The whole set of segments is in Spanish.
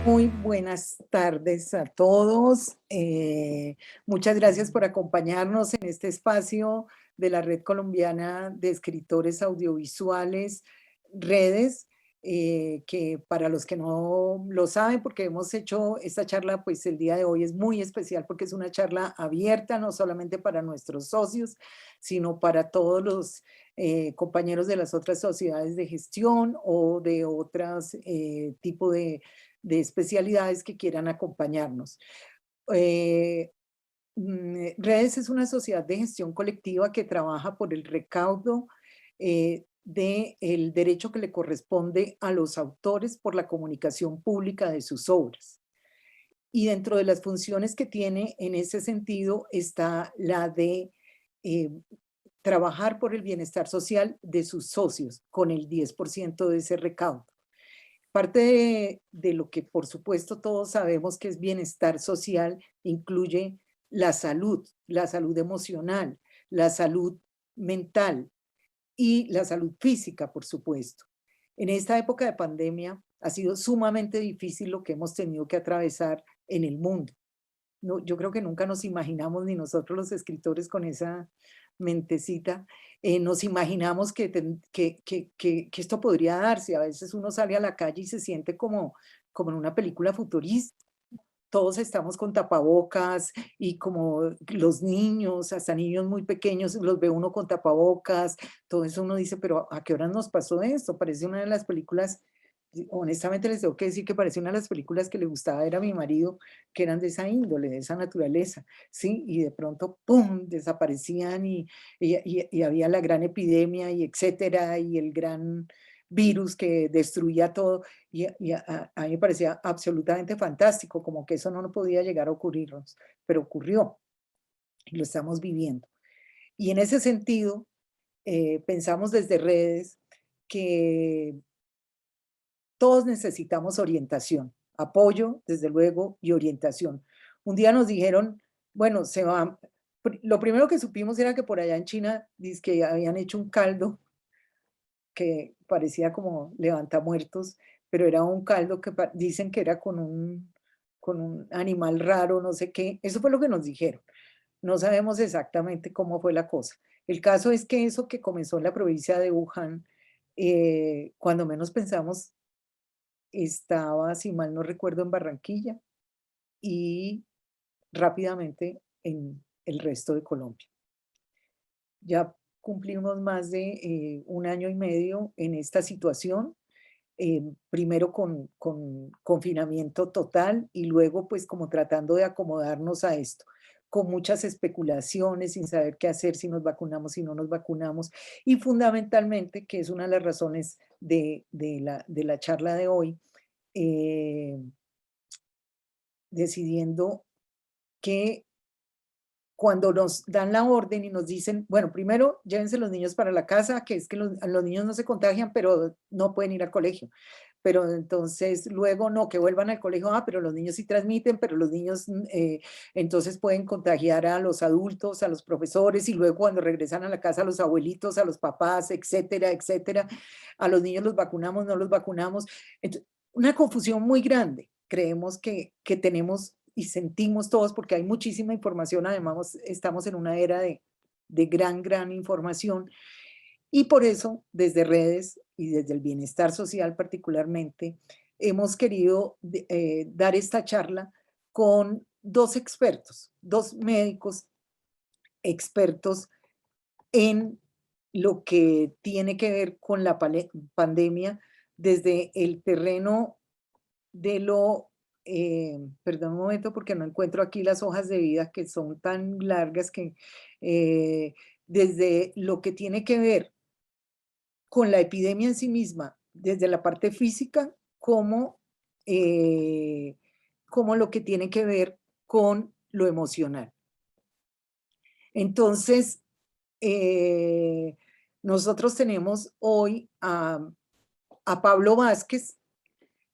Muy buenas tardes a todos. Muchas gracias por acompañarnos en este espacio de la Red Colombiana de Escritores Audiovisuales, redes, que para los que no lo saben, porque hemos hecho esta charla, pues el día de hoy es muy especial porque es una charla abierta, no solamente para nuestros socios, sino para todos los compañeros de las otras sociedades de gestión o de otros tipos de especialidades que quieran acompañarnos. Eh, Redes es una sociedad de gestión colectiva que trabaja por el recaudo del derecho que le corresponde a los autores por la comunicación pública de sus obras. Y dentro de las funciones que tiene en ese sentido está la de eh, trabajar por el bienestar social de sus socios con el 10% de ese recaudo. Parte de lo que, por supuesto, todos sabemos que es bienestar social, incluye la salud emocional, la salud mental y la salud física, por supuesto. En esta época de pandemia ha sido sumamente difícil lo que hemos tenido que atravesar en el mundo. No, yo creo que nunca nos imaginamos, ni nosotros los escritores con esa mentecita, nos imaginamos que esto podría darse. A veces uno sale a la calle y se siente como en una película futurista. Todos estamos con tapabocas y como los niños, hasta niños muy pequeños, los ve uno con tapabocas, todo eso uno dice, pero ¿a qué hora nos pasó esto? Parece una de las películas, honestamente les tengo que decir que parece una de las películas que le gustaba ver a mi marido, que eran de esa índole, de esa naturaleza, ¿sí? Y de pronto, ¡pum!, desaparecían y había la gran epidemia y etcétera, y el gran virus que destruía todo. A mí me parecía absolutamente fantástico, como que eso no podía llegar a ocurrirnos, pero ocurrió y lo estamos viviendo. Y en ese sentido, pensamos desde redes que todos necesitamos orientación, apoyo, desde luego, y orientación. Un día nos dijeron, bueno, se va. Lo primero que supimos era que por allá en China, que habían hecho un caldo que parecía como levantamuertos, pero era un caldo que dicen que era con un animal raro, no sé qué. Eso fue lo que nos dijeron. No sabemos exactamente cómo fue la cosa. El caso es que eso que comenzó en la provincia de Wuhan, cuando menos pensamos, estaba, si mal no recuerdo, en Barranquilla y rápidamente en el resto de Colombia. Ya cumplimos más de un año y medio en esta situación, primero con confinamiento total y luego pues como tratando de acomodarnos a esto, con muchas especulaciones, sin saber qué hacer, si nos vacunamos, si no nos vacunamos, y fundamentalmente, que es una de las razones de la charla de hoy, eh, decidiendo que cuando nos dan la orden y nos dicen, bueno, primero llévense los niños para la casa, que es que los niños no se contagian, pero no pueden ir al colegio. Pero entonces luego no, que vuelvan al colegio, pero los niños sí transmiten, pero los niños entonces pueden contagiar a los adultos, a los profesores y luego cuando regresan a la casa a los abuelitos, a los papás, etcétera, etcétera. A los niños los vacunamos, no los vacunamos. Una confusión muy grande. Creemos que tenemos y sentimos todos, porque hay muchísima información, además estamos en una era de gran información, y por eso desde redes y desde el bienestar social particularmente, hemos querido dar esta charla con dos expertos, dos médicos expertos en lo que tiene que ver con la pandemia desde el terreno de perdón un momento porque no encuentro aquí las hojas de vida que son tan largas que desde lo que tiene que ver con la epidemia en sí misma, desde la parte física, eh, como lo que tiene que ver con lo emocional. Entonces, eh, nosotros tenemos hoy a Pablo Vázquez,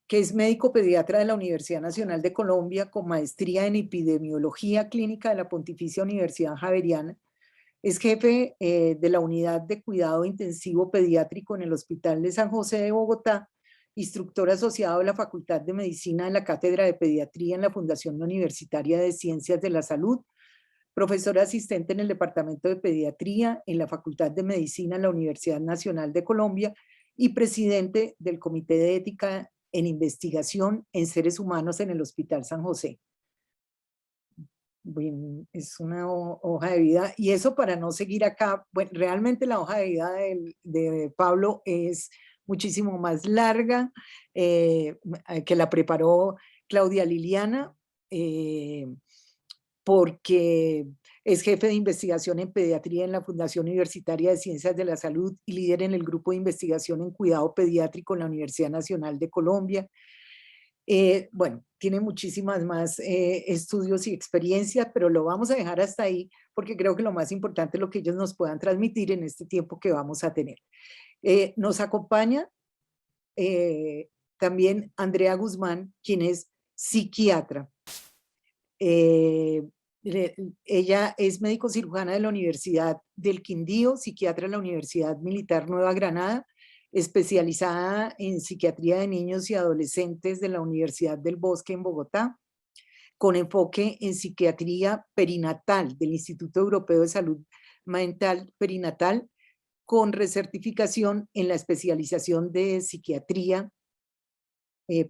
que es médico pediatra de la Universidad Nacional de Colombia con maestría en epidemiología clínica de la Pontificia Universidad Javeriana. Es jefe de la unidad de cuidado intensivo pediátrico en el Hospital de San José de Bogotá instructor asociado de la Facultad de Medicina en la Cátedra de Pediatría en la Fundación Universitaria de Ciencias de la Salud, profesor asistente en el Departamento de Pediatría en la Facultad de Medicina en la Universidad Nacional de Colombia y presidente del Comité de Ética en Investigación en Seres Humanos en el Hospital San José. Bueno, es una hoja de vida, y eso para no seguir acá, bueno, realmente la hoja de vida de Pablo es muchísimo más larga, que la preparó Claudia Liliana, porque es jefe de investigación en pediatría en la Fundación Universitaria de Ciencias de la Salud y líder en el grupo de investigación en cuidado pediátrico en la Universidad Nacional de Colombia. Bueno, tiene muchísimas más estudios y experiencias, pero lo vamos a dejar hasta ahí porque creo que lo más importante es lo que ellos nos puedan transmitir en este tiempo que vamos a tener. Nos acompaña también Andrea Guzmán, quien es psiquiatra. Ella es médico cirujana de la Universidad del Quindío, psiquiatra de la Universidad Militar Nueva Granada, especializada en psiquiatría de niños y adolescentes de la Universidad del Bosque en Bogotá, con enfoque en psiquiatría perinatal del Instituto Europeo de Salud Mental Perinatal, con recertificación en la especialización de psiquiatría,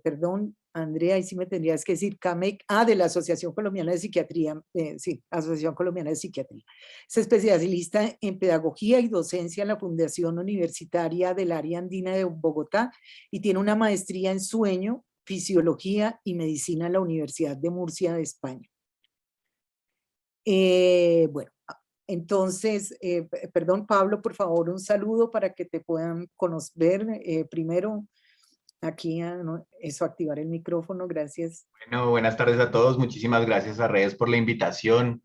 perdón, Andrea, y sí me tendrías que decir CAMEC, de la Asociación Colombiana de Psiquiatría, sí, Asociación Colombiana de Psiquiatría. Es especialista en pedagogía y docencia en la Fundación Universitaria del Área Andina de Bogotá y tiene una maestría en sueño, fisiología y medicina en la Universidad de Murcia de España. Bueno, entonces, perdón, Pablo, por favor, un saludo para que te puedan conocer primero. Aquí, eso, activar el micrófono, gracias. Bueno, buenas tardes a todos. Muchísimas gracias a Redes por la invitación.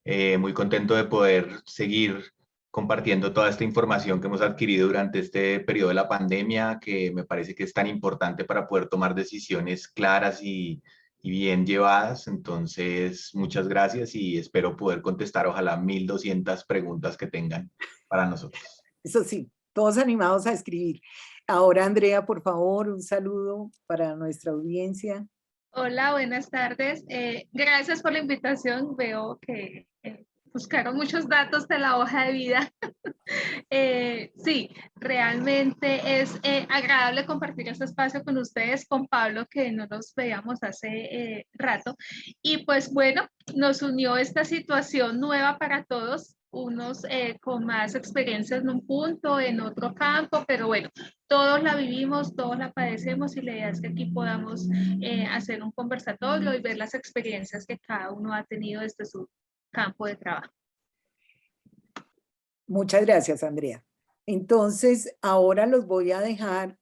Muy contento de poder seguir compartiendo toda esta información que hemos adquirido durante este periodo de la pandemia, que me parece que es tan importante para poder tomar decisiones claras y bien llevadas. Entonces, muchas gracias y espero poder contestar, ojalá, 1200 preguntas que tengan para nosotros. Eso sí, todos animados a escribir. Ahora, Andrea, por favor, un saludo para nuestra audiencia. Hola, buenas tardes. Gracias por la invitación. Veo que buscaron muchos datos de la hoja de vida. Sí, realmente es agradable compartir este espacio con ustedes, con Pablo, que no nos veíamos hace rato. Y pues bueno, nos unió esta situación nueva para todos, unos con más experiencia en un punto, en otro campo, pero bueno, todos la vivimos, todos la padecemos y la idea es que aquí podamos hacer un conversatorio y ver las experiencias que cada uno ha tenido desde su campo de trabajo. Muchas gracias, Andrea. Entonces, ahora los voy a dejar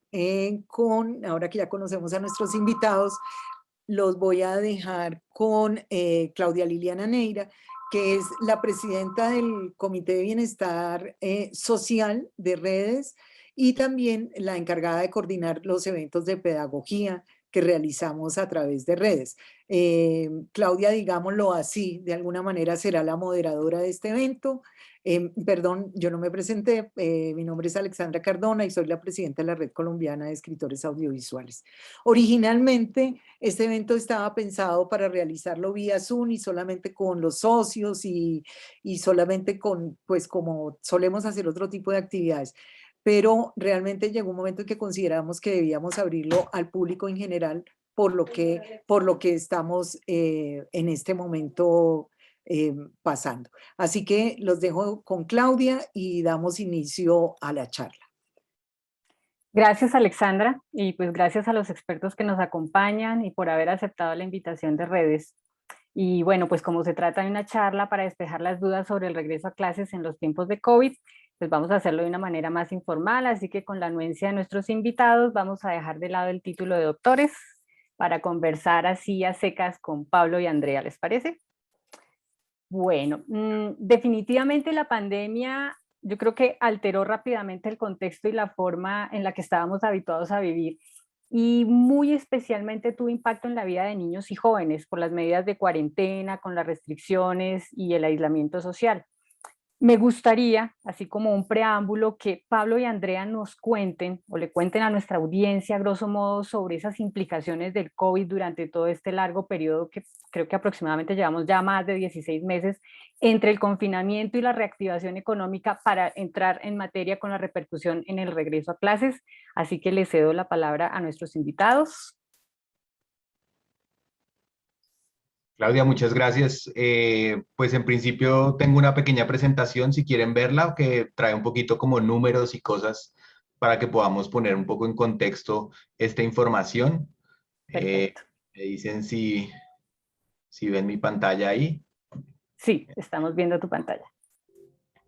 ahora que ya conocemos a nuestros invitados, los voy a dejar con Claudia Liliana Neira, que es la presidenta del Comité de Bienestar Social de Redes y también la encargada de coordinar los eventos de pedagogía que realizamos a través de redes. Claudia, digámoslo así, de alguna manera será la moderadora de este evento. Perdón, yo no me presenté, mi nombre es Alexandra Cardona y soy la presidenta de la Red Colombiana de Escritores Audiovisuales. Originalmente, este evento estaba pensado para realizarlo vía Zoom y solamente con los socios y solamente con, pues como solemos hacer otro tipo de actividades. Pero realmente llegó un momento en que consideramos que debíamos abrirlo al público en general por lo que estamos en este momento pasando. Así que los dejo con Claudia y damos inicio a la charla. Gracias, Alexandra, y pues gracias a los expertos que nos acompañan y por haber aceptado la invitación de Redes. Y bueno, pues como se trata de una charla para despejar las dudas sobre el regreso a clases en los tiempos de COVID, pues vamos a hacerlo de una manera más informal, así que con la anuencia de nuestros invitados vamos a dejar de lado el título de doctores para conversar así a secas con Pablo y Andrea, ¿les parece? Bueno, definitivamente la pandemia yo creo que alteró rápidamente el contexto y la forma en la que estábamos habituados a vivir y muy especialmente tuvo impacto en la vida de niños y jóvenes por las medidas de cuarentena, con las restricciones y el aislamiento social. Me gustaría, así como un preámbulo, que Pablo y Andrea nos cuenten o le cuenten a nuestra audiencia, grosso modo, sobre esas implicaciones del COVID durante todo este largo periodo que creo que aproximadamente llevamos ya más de 16 meses entre el confinamiento y la reactivación económica para entrar en materia con la repercusión en el regreso a clases. Así que les cedo la palabra a nuestros invitados. Claudia, muchas gracias. Pues en principio tengo una pequeña presentación, si quieren verla, que trae un poquito como números y cosas para que podamos poner un poco en contexto esta información. Perfecto. Me dicen si ven mi pantalla ahí. Sí, estamos viendo tu pantalla.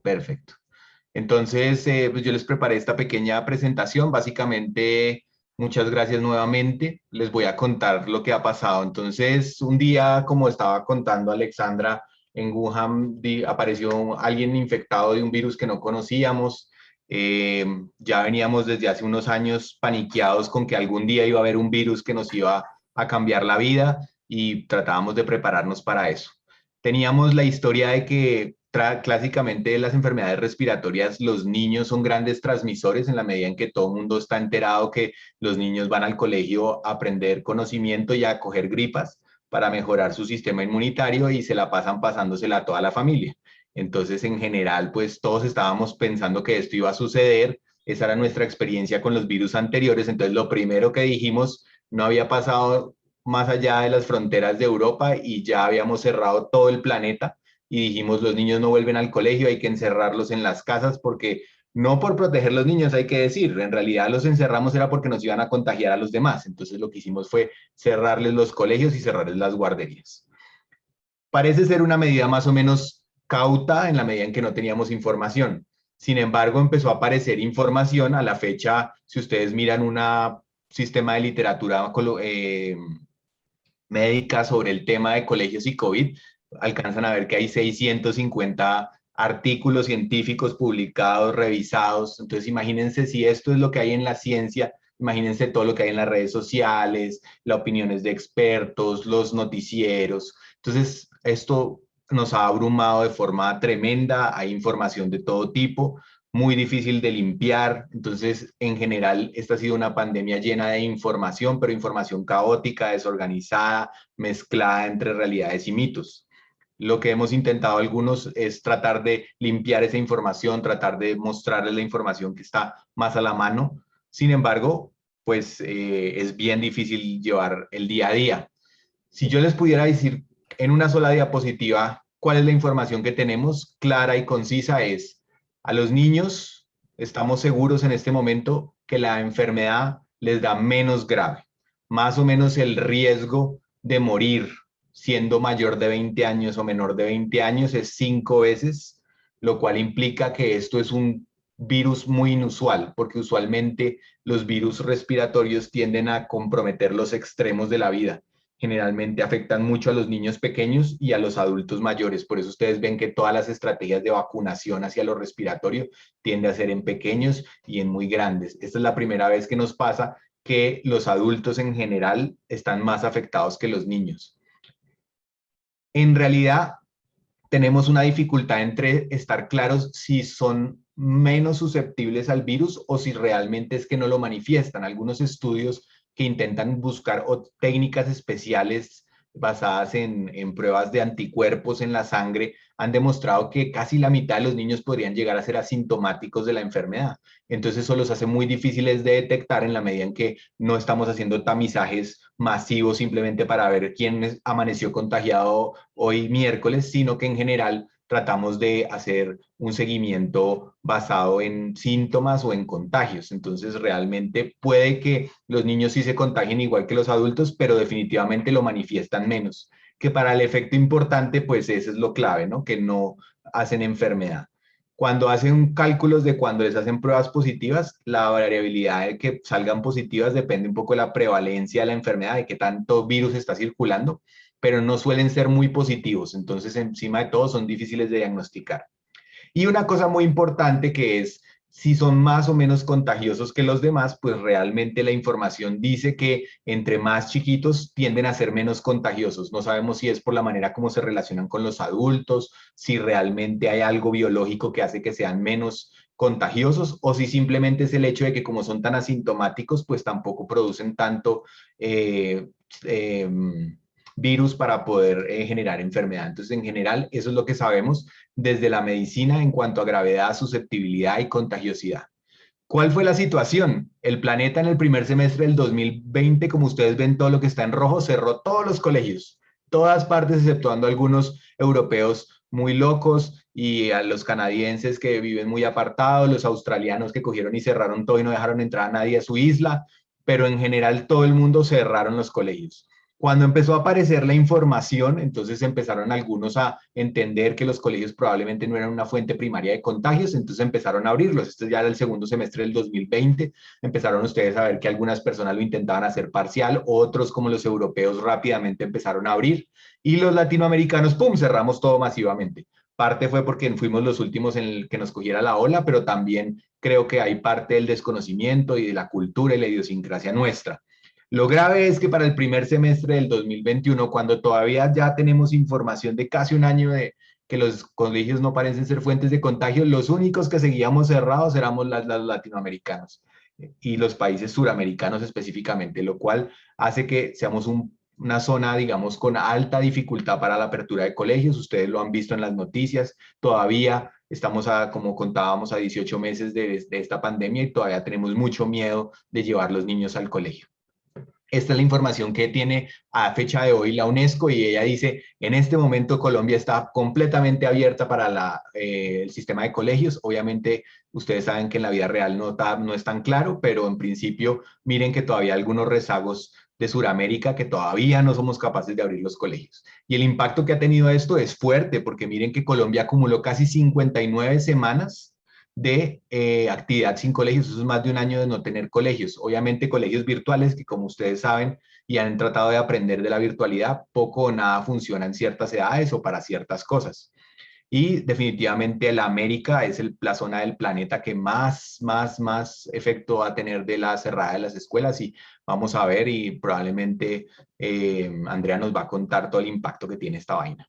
Perfecto. Entonces, pues yo les preparé esta pequeña presentación. Básicamente, muchas gracias nuevamente. Les voy a contar lo que ha pasado. Entonces, un día, como estaba contando Alexandra, en Wuhan apareció alguien infectado de un virus que no conocíamos. Ya veníamos desde hace unos años paniqueados con que algún día iba a haber un virus que nos iba a cambiar la vida y tratábamos de prepararnos para eso. Teníamos la historia de que clásicamente las enfermedades respiratorias, los niños son grandes transmisores en la medida en que todo el mundo está enterado que los niños van al colegio a aprender conocimiento y a coger gripas para mejorar su sistema inmunitario y se la pasan pasándosela a toda la familia. Entonces, en general, pues todos estábamos pensando que esto iba a suceder. Esa era nuestra experiencia con los virus anteriores. Entonces, lo primero que dijimos, no había pasado más allá de las fronteras de Europa y ya habíamos cerrado todo el planeta y dijimos, los niños no vuelven al colegio, hay que encerrarlos en las casas porque no por proteger los niños, hay que decir, en realidad los encerramos era porque nos iban a contagiar a los demás. Entonces lo que hicimos fue cerrarles los colegios y cerrarles las guarderías. Parece ser una medida más o menos cauta en la medida en que no teníamos información. Sin embargo, empezó a aparecer información a la fecha, si ustedes miran un sistema de literatura médica sobre el tema de colegios y COVID, alcanzan a ver que hay 650 artículos científicos publicados, revisados. Entonces, imagínense si esto es lo que hay en la ciencia, imagínense todo lo que hay en las redes sociales, las opiniones de expertos, los noticieros. Entonces, esto nos ha abrumado de forma tremenda, hay información de todo tipo, muy difícil de limpiar. Entonces, en general, esta ha sido una pandemia llena de información, pero información caótica, desorganizada, mezclada entre realidades y mitos. Lo que hemos intentado algunos es tratar de limpiar esa información, tratar de mostrarles la información que está más a la mano. Sin embargo, pues es bien difícil llevar el día a día. Si yo les pudiera decir en una sola diapositiva cuál es la información que tenemos, clara y concisa, es a los niños estamos seguros en este momento que la enfermedad les da menos grave. Más o menos el riesgo de morir siendo mayor de 20 años o menor de 20 años es 5 veces, lo cual implica que esto es un virus muy inusual, porque usualmente los virus respiratorios tienden a comprometer los extremos de la vida. Generalmente afectan mucho a los niños pequeños y a los adultos mayores. Por eso ustedes ven que todas las estrategias de vacunación hacia lo respiratorio tienden a ser en pequeños y en muy grandes. Esta es la primera vez que nos pasa que los adultos en general están más afectados que los niños. En realidad, tenemos una dificultad entre estar claros si son menos susceptibles al virus o si realmente es que no lo manifiestan. Algunos estudios que intentan buscar técnicas especiales basadas en pruebas de anticuerpos en la sangre han demostrado que casi la mitad de los niños podrían llegar a ser asintomáticos de la enfermedad. Entonces eso los hace muy difíciles de detectar en la medida en que no estamos haciendo tamizajes masivos simplemente para ver quién amaneció contagiado hoy miércoles, sino que en general tratamos de hacer un seguimiento basado en síntomas o en contagios. Entonces, realmente puede que los niños sí se contagien igual que los adultos, pero definitivamente lo manifiestan menos. Que para el efecto importante, pues eso es lo clave, ¿no? Que no hacen enfermedad. Cuando hacen cálculos de cuando les hacen pruebas positivas, la variabilidad de que salgan positivas depende un poco de la prevalencia de la enfermedad, de qué tanto virus está circulando, pero no suelen ser muy positivos. Entonces, encima de todo, son difíciles de diagnosticar. Y una cosa muy importante que es si son más o menos contagiosos que los demás, pues realmente la información dice que entre más chiquitos tienden a ser menos contagiosos. No sabemos si es por la manera como se relacionan con los adultos, si realmente hay algo biológico que hace que sean menos contagiosos, o si simplemente es el hecho de que como son tan asintomáticos, pues tampoco producen tanto virus para poder generar enfermedad. Entonces, en general, eso es lo que sabemos desde la medicina en cuanto a gravedad, susceptibilidad y contagiosidad. ¿Cuál fue la situación? El planeta en el primer semestre del 2020, como ustedes ven todo lo que está en rojo, cerró todos los colegios, todas partes, exceptuando algunos europeos muy locos y a los canadienses que viven muy apartados, los australianos que cogieron y cerraron todo y no dejaron entrar a nadie a su isla, pero en general todo el mundo cerraron los colegios. Cuando empezó a aparecer la información, entonces empezaron algunos a entender que los colegios probablemente no eran una fuente primaria de contagios, entonces empezaron a abrirlos. Esto ya era el segundo semestre del 2020. Empezaron ustedes a ver que algunas personas lo intentaban hacer parcial, otros como los europeos rápidamente empezaron a abrir y los latinoamericanos, ¡pum!, cerramos todo masivamente. Parte fue porque fuimos los últimos en el que nos cogiera la ola, pero también creo que hay parte del desconocimiento y de la cultura y la idiosincrasia nuestra. Lo grave es que para el primer semestre del 2021, cuando todavía ya tenemos información de casi un año de que los colegios no parecen ser fuentes de contagio, los únicos que seguíamos cerrados éramos los latinoamericanos y los países suramericanos específicamente, lo cual hace que seamos una zona, digamos, con alta dificultad para la apertura de colegios. Ustedes lo han visto en las noticias, todavía estamos, como contábamos, a 18 meses de esta pandemia y todavía tenemos mucho miedo de llevar los niños al colegio. Esta es la información que tiene a fecha de hoy la UNESCO y ella dice, en este momento Colombia está completamente abierta para el sistema de colegios. Obviamente ustedes saben que en la vida real no es tan claro, pero en principio miren que todavía hay algunos rezagos de Sudamérica que todavía no somos capaces de abrir los colegios. Y el impacto que ha tenido esto es fuerte, porque miren que Colombia acumuló casi 59 semanas de actividad sin colegios. Eso es más de un año de no tener colegios. Obviamente colegios virtuales que, como ustedes saben y han tratado de aprender de la virtualidad, poco o nada funciona en ciertas edades o para ciertas cosas. Y definitivamente la América es la zona del planeta que más efecto va a tener de la cerrada de las escuelas, y vamos a ver, y probablemente Andrea nos va a contar todo el impacto que tiene esta vaina.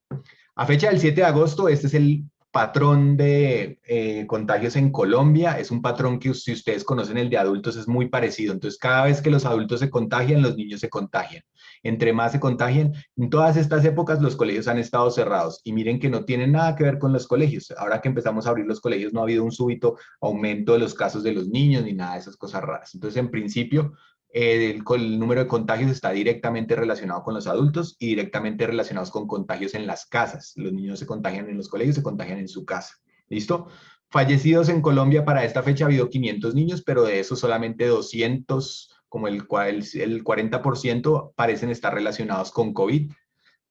A fecha del 7 de agosto, este es el patrón de contagios en Colombia. Es un patrón que, si ustedes conocen el de adultos, es muy parecido. Entonces, cada vez que los adultos se contagian, los niños se contagian. Entre más se contagian, en todas estas épocas los colegios han estado cerrados. Y miren que no tienen nada que ver con los colegios. Ahora que empezamos a abrir los colegios, no ha habido un súbito aumento de los casos de los niños ni nada de esas cosas raras. Entonces, en principio, el número de contagios está directamente relacionado con los adultos y directamente relacionados con contagios en las casas. Los niños se contagian en los colegios, se contagian en su casa. ¿Listo? Fallecidos en Colombia para esta fecha ha habido 500 niños, pero de esos solamente 200, como el 40%, parecen estar relacionados con COVID,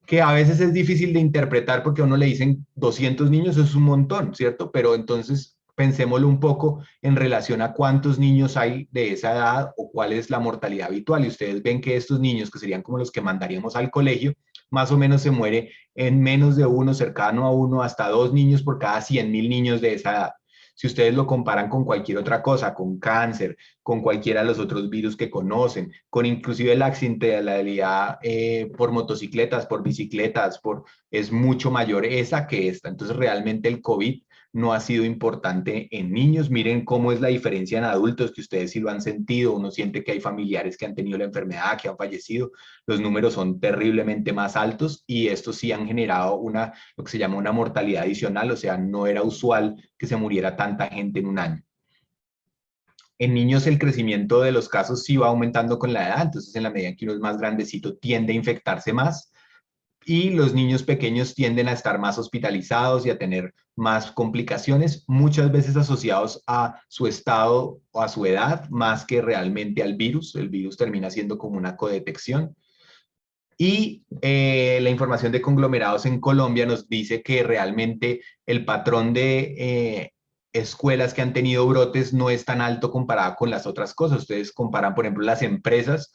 que a veces es difícil de interpretar porque a uno le dicen 200 niños, eso es un montón, ¿cierto? Pero entonces pensémoslo un poco en relación a cuántos niños hay de esa edad o cuál es la mortalidad habitual. Y ustedes ven que estos niños, que serían como los que mandaríamos al colegio, más o menos se muere en menos de uno, cercano a uno, hasta 2 niños por cada 100.000 niños de esa edad. Si ustedes lo comparan con cualquier otra cosa, con cáncer, con cualquiera de los otros virus que conocen, con inclusive la accidentalidad por motocicletas, por bicicletas, es mucho mayor esa que esta. Entonces, realmente el COVID no ha sido importante en niños. Miren cómo es la diferencia en adultos, que ustedes sí lo han sentido. Uno siente que hay familiares que han tenido la enfermedad, que han fallecido. Los números son terriblemente más altos y estos sí han generado lo que se llama una mortalidad adicional, o sea, no era usual que se muriera tanta gente en un año. En niños el crecimiento de los casos sí va aumentando con la edad, entonces en la medida en que uno es más grandecito tiende a infectarse más, y los niños pequeños tienden a estar más hospitalizados y a tener más complicaciones, muchas veces asociados a su estado o a su edad, más que realmente al virus. El virus termina siendo como una codetección. Y la información de conglomerados en Colombia nos dice que realmente el patrón de escuelas que han tenido brotes no es tan alto comparado con las otras cosas. Ustedes comparan, por ejemplo, las empresas,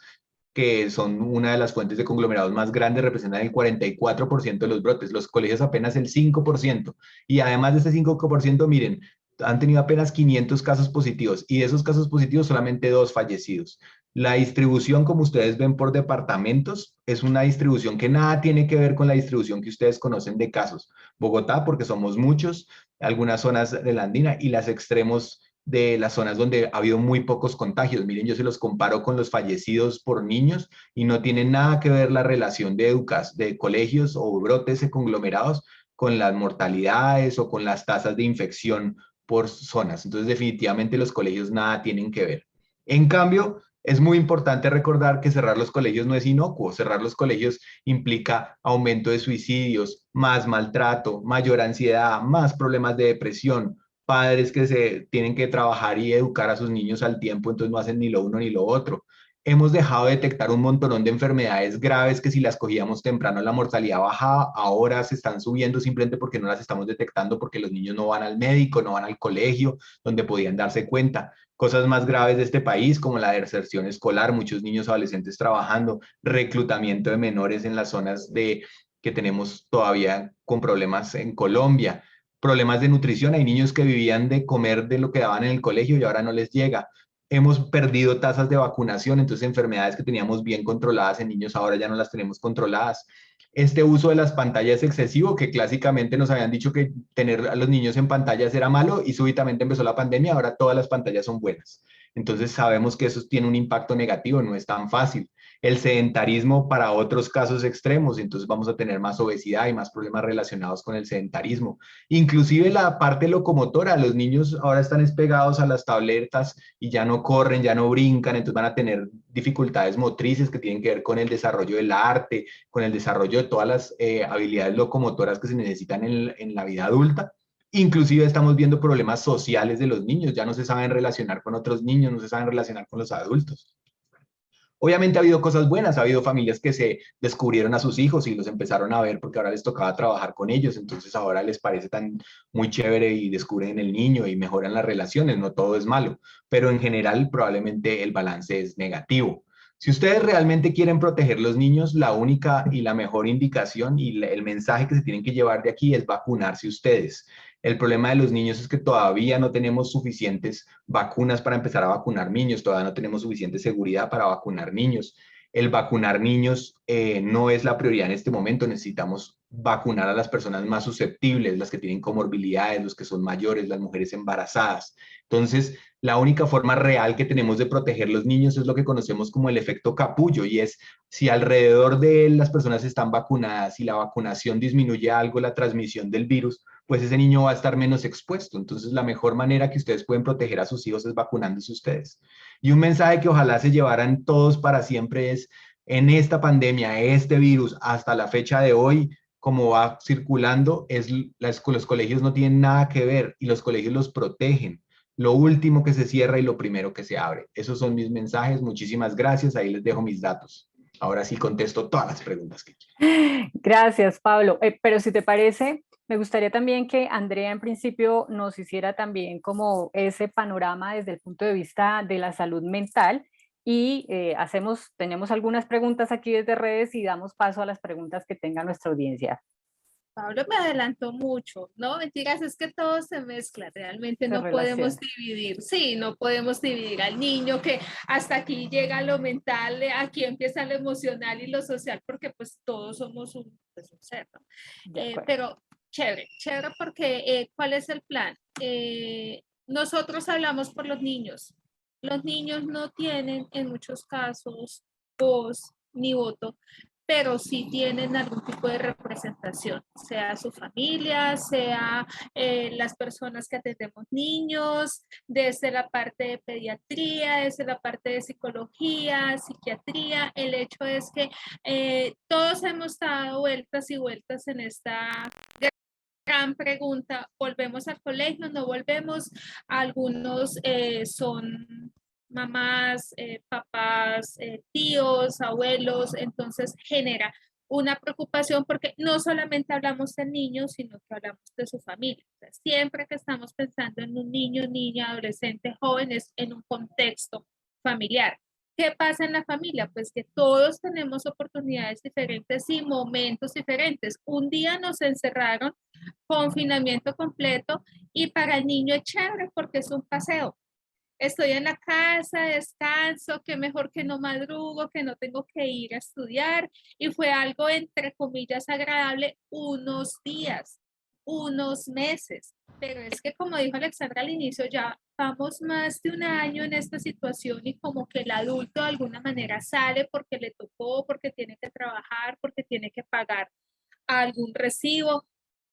que son una de las fuentes de conglomerados más grandes, representan el 44% de los brotes, los colegios apenas el 5%, y además de ese 5%, miren, han tenido apenas 500 casos positivos y de esos casos positivos solamente 2 fallecidos. La distribución, como ustedes ven por departamentos, es una distribución que nada tiene que ver con la distribución que ustedes conocen de casos. Bogotá, porque somos muchos, algunas zonas de la Andina y las extremos de las zonas donde ha habido muy pocos contagios. Miren, yo se los comparo con los fallecidos por niños y no tiene nada que ver la relación de colegios o brotes conglomerados con las mortalidades o con las tasas de infección por zonas. Entonces, definitivamente los colegios nada tienen que ver. En cambio, es muy importante recordar que cerrar los colegios no es inocuo. Cerrar los colegios implica aumento de suicidios, más maltrato, mayor ansiedad, más problemas de depresión, padres que se tienen que trabajar y educar a sus niños al tiempo, entonces no hacen ni lo uno ni lo otro. Hemos dejado de detectar un montonón de enfermedades graves que si las cogíamos temprano la mortalidad bajaba, ahora se están subiendo simplemente porque no las estamos detectando, porque los niños no van al médico, no van al colegio, donde podían darse cuenta. Cosas más graves de este país, como la deserción escolar, muchos niños adolescentes trabajando, reclutamiento de menores en las zonas que tenemos todavía con problemas en Colombia, problemas de nutrición, hay niños que vivían de comer de lo que daban en el colegio y ahora no les llega. Hemos perdido tasas de vacunación, entonces enfermedades que teníamos bien controladas en niños ahora ya no las tenemos controladas. Este uso de las pantallas excesivo, que clásicamente nos habían dicho que tener a los niños en pantallas era malo y súbitamente empezó la pandemia, ahora todas las pantallas son buenas. Entonces sabemos que eso tiene un impacto negativo, no es tan fácil. El sedentarismo para otros casos extremos, entonces vamos a tener más obesidad y más problemas relacionados con el sedentarismo. Inclusive la parte locomotora, los niños ahora están pegados a las tabletas y ya no corren, ya no brincan, entonces van a tener dificultades motrices que tienen que ver con el desarrollo del arte, con el desarrollo de todas las habilidades locomotoras que se necesitan en la vida adulta. Inclusive estamos viendo problemas sociales de los niños, ya no se saben relacionar con otros niños, no se saben relacionar con los adultos. Obviamente ha habido cosas buenas, ha habido familias que se descubrieron a sus hijos y los empezaron a ver porque ahora les tocaba trabajar con ellos, entonces ahora les parece tan muy chévere y descubren el niño y mejoran las relaciones, no todo es malo, pero en general probablemente el balance es negativo. Si ustedes realmente quieren proteger los niños, la única y la mejor indicación y el mensaje que se tienen que llevar de aquí es vacunarse ustedes. El problema de los niños es que todavía no tenemos suficientes vacunas para empezar a vacunar niños, todavía no tenemos suficiente seguridad para vacunar niños. El vacunar niños no es la prioridad en este momento, necesitamos vacunar a las personas más susceptibles, las que tienen comorbilidades, los que son mayores, las mujeres embarazadas. Entonces, la única forma real que tenemos de proteger los niños es lo que conocemos como el efecto capullo, y es si alrededor de las personas están vacunadas y la vacunación disminuye algo la transmisión del virus, pues ese niño va a estar menos expuesto. Entonces, la mejor manera que ustedes pueden proteger a sus hijos es vacunándose ustedes. Y un mensaje que ojalá se llevaran todos para siempre es, en esta pandemia, este virus, hasta la fecha de hoy, como va circulando, los colegios no tienen nada que ver y los colegios los protegen. Lo último que se cierra y lo primero que se abre. Esos son mis mensajes. Muchísimas gracias. Ahí les dejo mis datos. Ahora sí contesto todas las preguntas que quieran. Gracias, Pablo. Pero si te parece, me gustaría también que Andrea en principio nos hiciera también como ese panorama desde el punto de vista de la salud mental y tenemos algunas preguntas aquí desde redes y damos paso a las preguntas que tenga nuestra audiencia. Pablo me adelantó mucho, no mentiras, es que todo se mezcla, realmente no podemos dividir, sí, no podemos dividir al niño que hasta aquí llega lo mental, aquí empieza lo emocional y lo social, porque pues todos somos un ser, ¿no? Pero chévere, chévere porque ¿cuál es el plan? Nosotros hablamos por los niños no tienen en muchos casos voz ni voto, pero sí tienen algún tipo de representación, sea su familia, sea las personas que atendemos niños, desde la parte de pediatría, desde la parte de psicología, psiquiatría. El hecho es que todos hemos dado vueltas y vueltas en esta gran pregunta. ¿Volvemos al colegio? ¿No volvemos? Algunos son mamás, papás, tíos, abuelos, entonces genera una preocupación porque no solamente hablamos del niño, sino que hablamos de su familia. O sea, siempre que estamos pensando en un niño, niña, adolescente, joven, es en un contexto familiar. ¿Qué pasa en la familia? Pues que todos tenemos oportunidades diferentes y momentos diferentes. Un día nos encerraron confinamiento completo, y para el niño es chévere porque es un paseo. Estoy en la casa, descanso, que mejor que no madrugo, que no tengo que ir a estudiar, y fue algo entre comillas agradable unos días, unos meses. Pero es que, como dijo Alexandra al inicio, ya vamos más de un año en esta situación, y como que el adulto de alguna manera sale porque le tocó, porque tiene que trabajar, porque tiene que pagar algún recibo,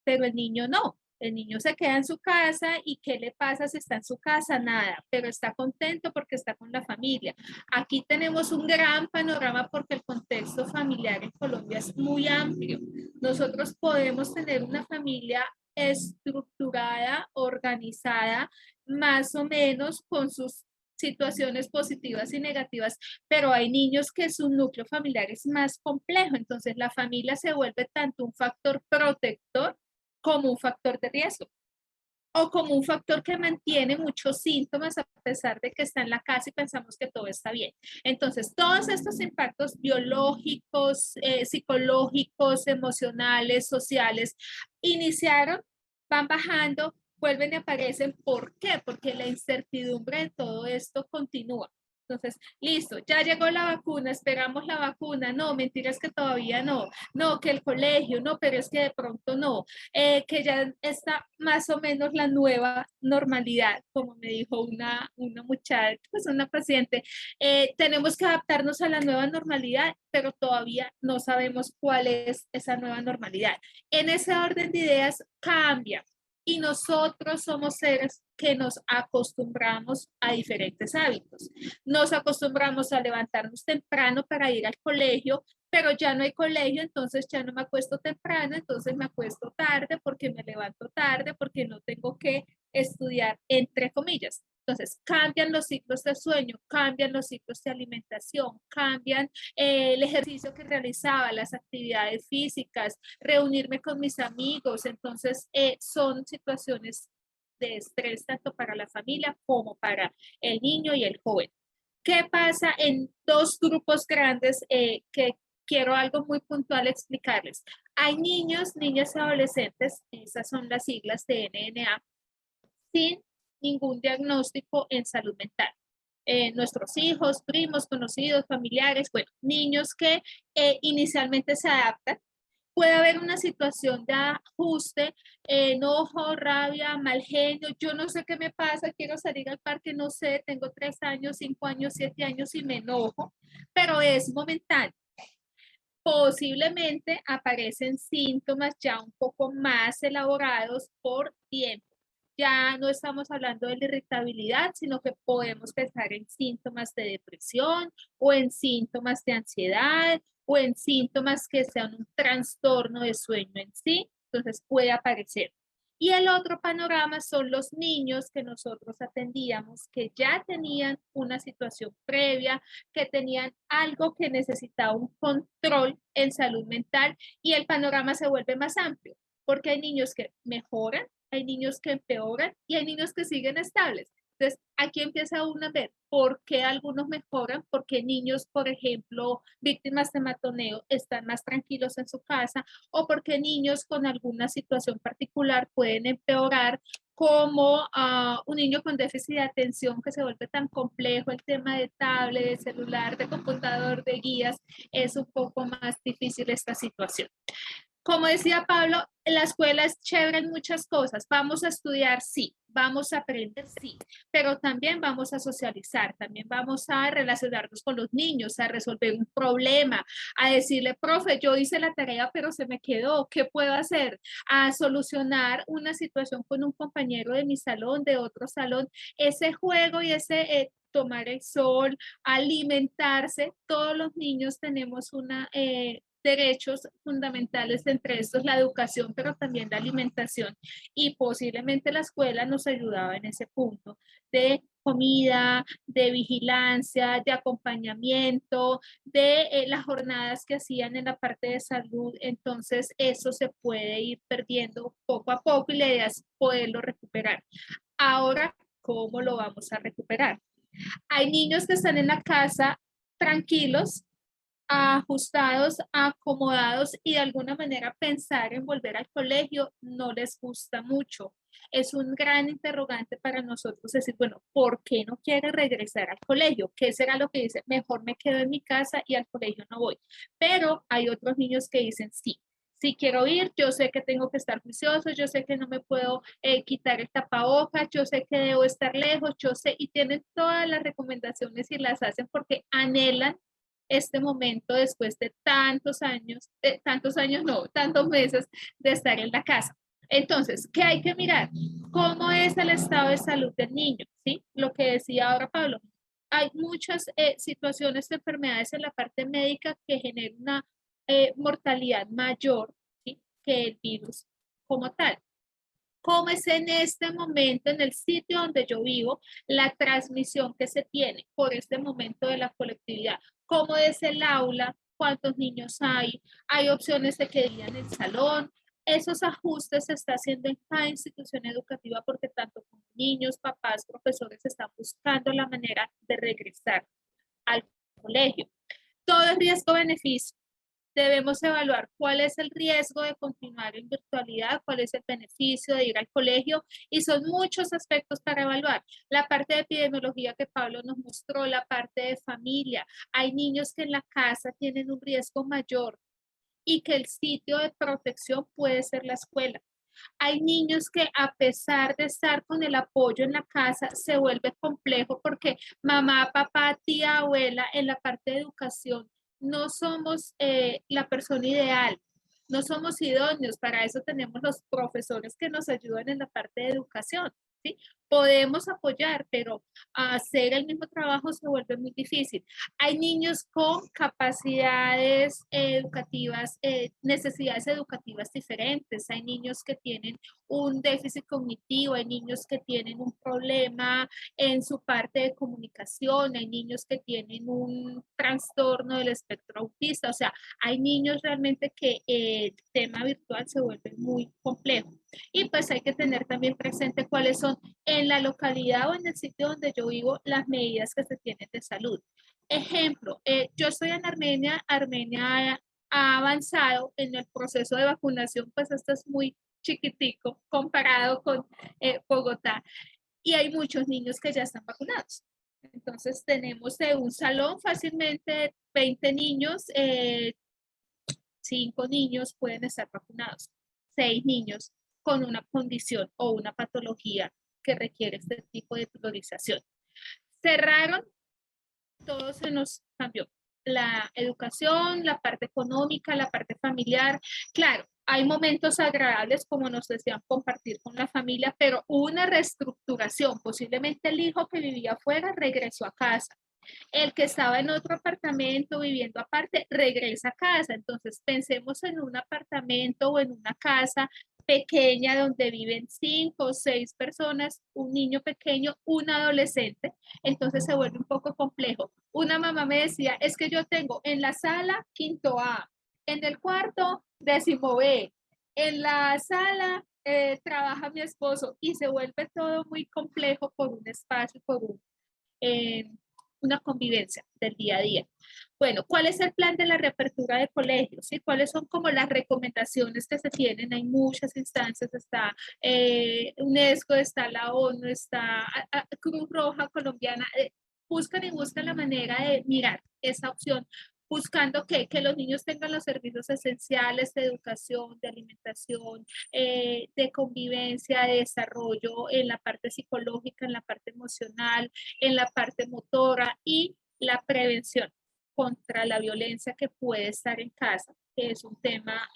pero el niño no. El niño se queda en su casa, y ¿qué le pasa si está en su casa? Nada, pero está contento porque está con la familia. Aquí tenemos un gran panorama porque el contexto familiar en Colombia es muy amplio. Nosotros podemos tener una familia estructurada, organizada, más o menos con sus situaciones positivas y negativas, pero hay niños que su núcleo familiar es más complejo, entonces la familia se vuelve tanto un factor protector como un factor de riesgo, o como un factor que mantiene muchos síntomas a pesar de que está en la casa y pensamos que todo está bien. Entonces, todos estos impactos biológicos, psicológicos, emocionales, sociales, iniciaron, van bajando, vuelven y aparecen. ¿Por qué? Porque la incertidumbre de todo esto continúa. Entonces, listo, ya llegó la vacuna, esperamos la vacuna. No, mentiras que todavía no. No, que el colegio, no, pero es que de pronto no. Que ya está más o menos la nueva normalidad, como me dijo una muchacha, pues una paciente. Tenemos que adaptarnos a la nueva normalidad, pero todavía no sabemos cuál es esa nueva normalidad. En ese orden de ideas cambia, y nosotros somos seres que nos acostumbramos a diferentes hábitos. Nos acostumbramos a levantarnos temprano para ir al colegio, pero ya no hay colegio, entonces ya no me acuesto temprano, entonces me acuesto tarde porque me levanto tarde, porque no tengo que estudiar, entre comillas. Entonces, cambian los ciclos de sueño, cambian los ciclos de alimentación, cambian el ejercicio que realizaba, las actividades físicas, reunirme con mis amigos. Entonces, son situaciones de estrés tanto para la familia como para el niño y el joven. ¿Qué pasa en dos grupos grandes que quiero algo muy puntual explicarles? Hay niños, niñas y adolescentes, esas son las siglas de NNA, sin ningún diagnóstico en salud mental. Nuestros hijos, primos, conocidos, familiares, bueno, niños que inicialmente se adaptan. Puede haber una situación de ajuste, enojo, rabia, mal genio, yo no sé qué me pasa, quiero salir al parque, no sé, tengo 3 años, 5 años, 7 años y me enojo, pero es momentáneo. Posiblemente aparecen síntomas ya un poco más elaborados por tiempo. Ya no estamos hablando de la irritabilidad, sino que podemos pensar en síntomas de depresión, o en síntomas de ansiedad, o en síntomas que sean un trastorno de sueño en sí. Entonces puede aparecer. Y el otro panorama son los niños que nosotros atendíamos, que ya tenían una situación previa, que tenían algo que necesitaba un control en salud mental, y el panorama se vuelve más amplio, porque hay niños que mejoran, hay niños que empeoran y hay niños que siguen estables. Entonces, aquí empieza uno a ver por qué algunos mejoran, porque niños, por ejemplo, víctimas de matoneo, están más tranquilos en su casa, o porque niños con alguna situación particular pueden empeorar, como un niño con déficit de atención, que se vuelve tan complejo el tema de tablet, de celular, de computador, de guías, es un poco más difícil esta situación. Como decía Pablo, la escuela es chévere en muchas cosas. Vamos a estudiar, sí. Vamos a aprender, sí. Pero también vamos a socializar, también vamos a relacionarnos con los niños, a resolver un problema, a decirle, profe, yo hice la tarea, pero se me quedó, ¿qué puedo hacer? A solucionar una situación con un compañero de mi salón, de otro salón. Ese juego y ese tomar el sol, alimentarse, todos los niños tenemos derechos fundamentales, entre estos la educación, pero también la alimentación, y posiblemente la escuela nos ayudaba en ese punto de comida, de vigilancia, de acompañamiento, de las jornadas que hacían en la parte de salud. Entonces eso se puede ir perdiendo poco a poco, y la idea es poderlo recuperar. Ahora, ¿cómo lo vamos a recuperar? Hay niños que están en la casa tranquilos, ajustados, acomodados y de alguna manera pensar en volver al colegio no les gusta mucho. Es un gran interrogante para nosotros decir, bueno, ¿por qué no quiere regresar al colegio? ¿Qué será lo que dice? Mejor me quedo en mi casa y al colegio no voy. Pero hay otros niños que dicen, sí, si quiero ir, yo sé que tengo que estar juicioso, yo sé que no me puedo quitar el tapabocas, yo sé que debo estar lejos, yo sé, y tienen todas las recomendaciones y las hacen porque anhelan este momento después de tantos años no, tantos meses de estar en la casa. Entonces, ¿qué hay que mirar? ¿Cómo es el estado de salud del niño? ¿Sí? Lo que decía ahora Pablo. Hay muchas situaciones de enfermedades en la parte médica que generan una mortalidad mayor, ¿sí?, que el virus como tal. ¿Cómo es en este momento, en el sitio donde yo vivo, la transmisión que se tiene por este momento de la colectividad? ¿Cómo es el aula? ¿Cuántos niños hay? ¿Hay opciones de que digan en el salón? Esos ajustes se está haciendo en cada institución educativa porque tanto como niños, papás, profesores están buscando la manera de regresar al colegio. Todo es riesgo-beneficio. Debemos evaluar cuál es el riesgo de continuar en virtualidad, cuál es el beneficio de ir al colegio, y son muchos aspectos para evaluar. La parte de epidemiología que Pablo nos mostró, la parte de familia. Hay niños que en la casa tienen un riesgo mayor y que el sitio de protección puede ser la escuela. Hay niños que a pesar de estar con el apoyo en la casa, se vuelve complejo porque mamá, papá, tía, abuela, en la parte de educación, no somos la persona ideal, no somos idóneos, para eso tenemos los profesores que nos ayudan en la parte de educación, ¿sí? Podemos apoyar, pero hacer el mismo trabajo se vuelve muy difícil. Hay niños con capacidades educativas, necesidades educativas diferentes. Hay niños que tienen un déficit cognitivo, hay niños que tienen un problema en su parte de comunicación, hay niños que tienen un trastorno del espectro autista. O sea, hay niños realmente que el tema virtual se vuelve muy complejo. Y pues hay que tener también presente cuáles son en la localidad o en el sitio donde yo vivo las medidas que se tienen de salud. Ejemplo, yo estoy en Armenia, Armenia ha avanzado en el proceso de vacunación, pues esto es muy chiquitico comparado con Bogotá, y hay muchos niños que ya están vacunados. Entonces tenemos de un salón fácilmente 20 niños, 5 niños pueden estar vacunados, 6 niños con una condición o una patología que requiere este tipo de priorización. Cerraron, todo se nos cambió. La educación, la parte económica, la parte familiar. Claro, hay momentos agradables, como nos decían, compartir con la familia, pero hubo una reestructuración. Posiblemente el hijo que vivía afuera regresó a casa. El que estaba en otro apartamento viviendo aparte regresa a casa. Entonces pensemos en un apartamento o en una casa pequeña donde viven 5 o 6 personas, un niño pequeño, un adolescente. Entonces se vuelve un poco complejo. Una mamá me decía, es que yo tengo en la sala quinto A, en el cuarto décimo B, en la sala trabaja mi esposo, y se vuelve todo muy complejo por un espacio, por una convivencia del día a día. Bueno, ¿cuál es el plan de la reapertura de colegios? ¿Sí? ¿Cuáles son como las recomendaciones que se tienen? Hay muchas instancias, está UNESCO, está la ONU, está Cruz Roja Colombiana. Buscan y buscan la manera de mirar esa opción, buscando que los niños tengan los servicios esenciales de educación, de alimentación, de convivencia, de desarrollo en la parte psicológica, en la parte emocional, en la parte motora, y la prevención contra la violencia que puede estar en casa, que es un tema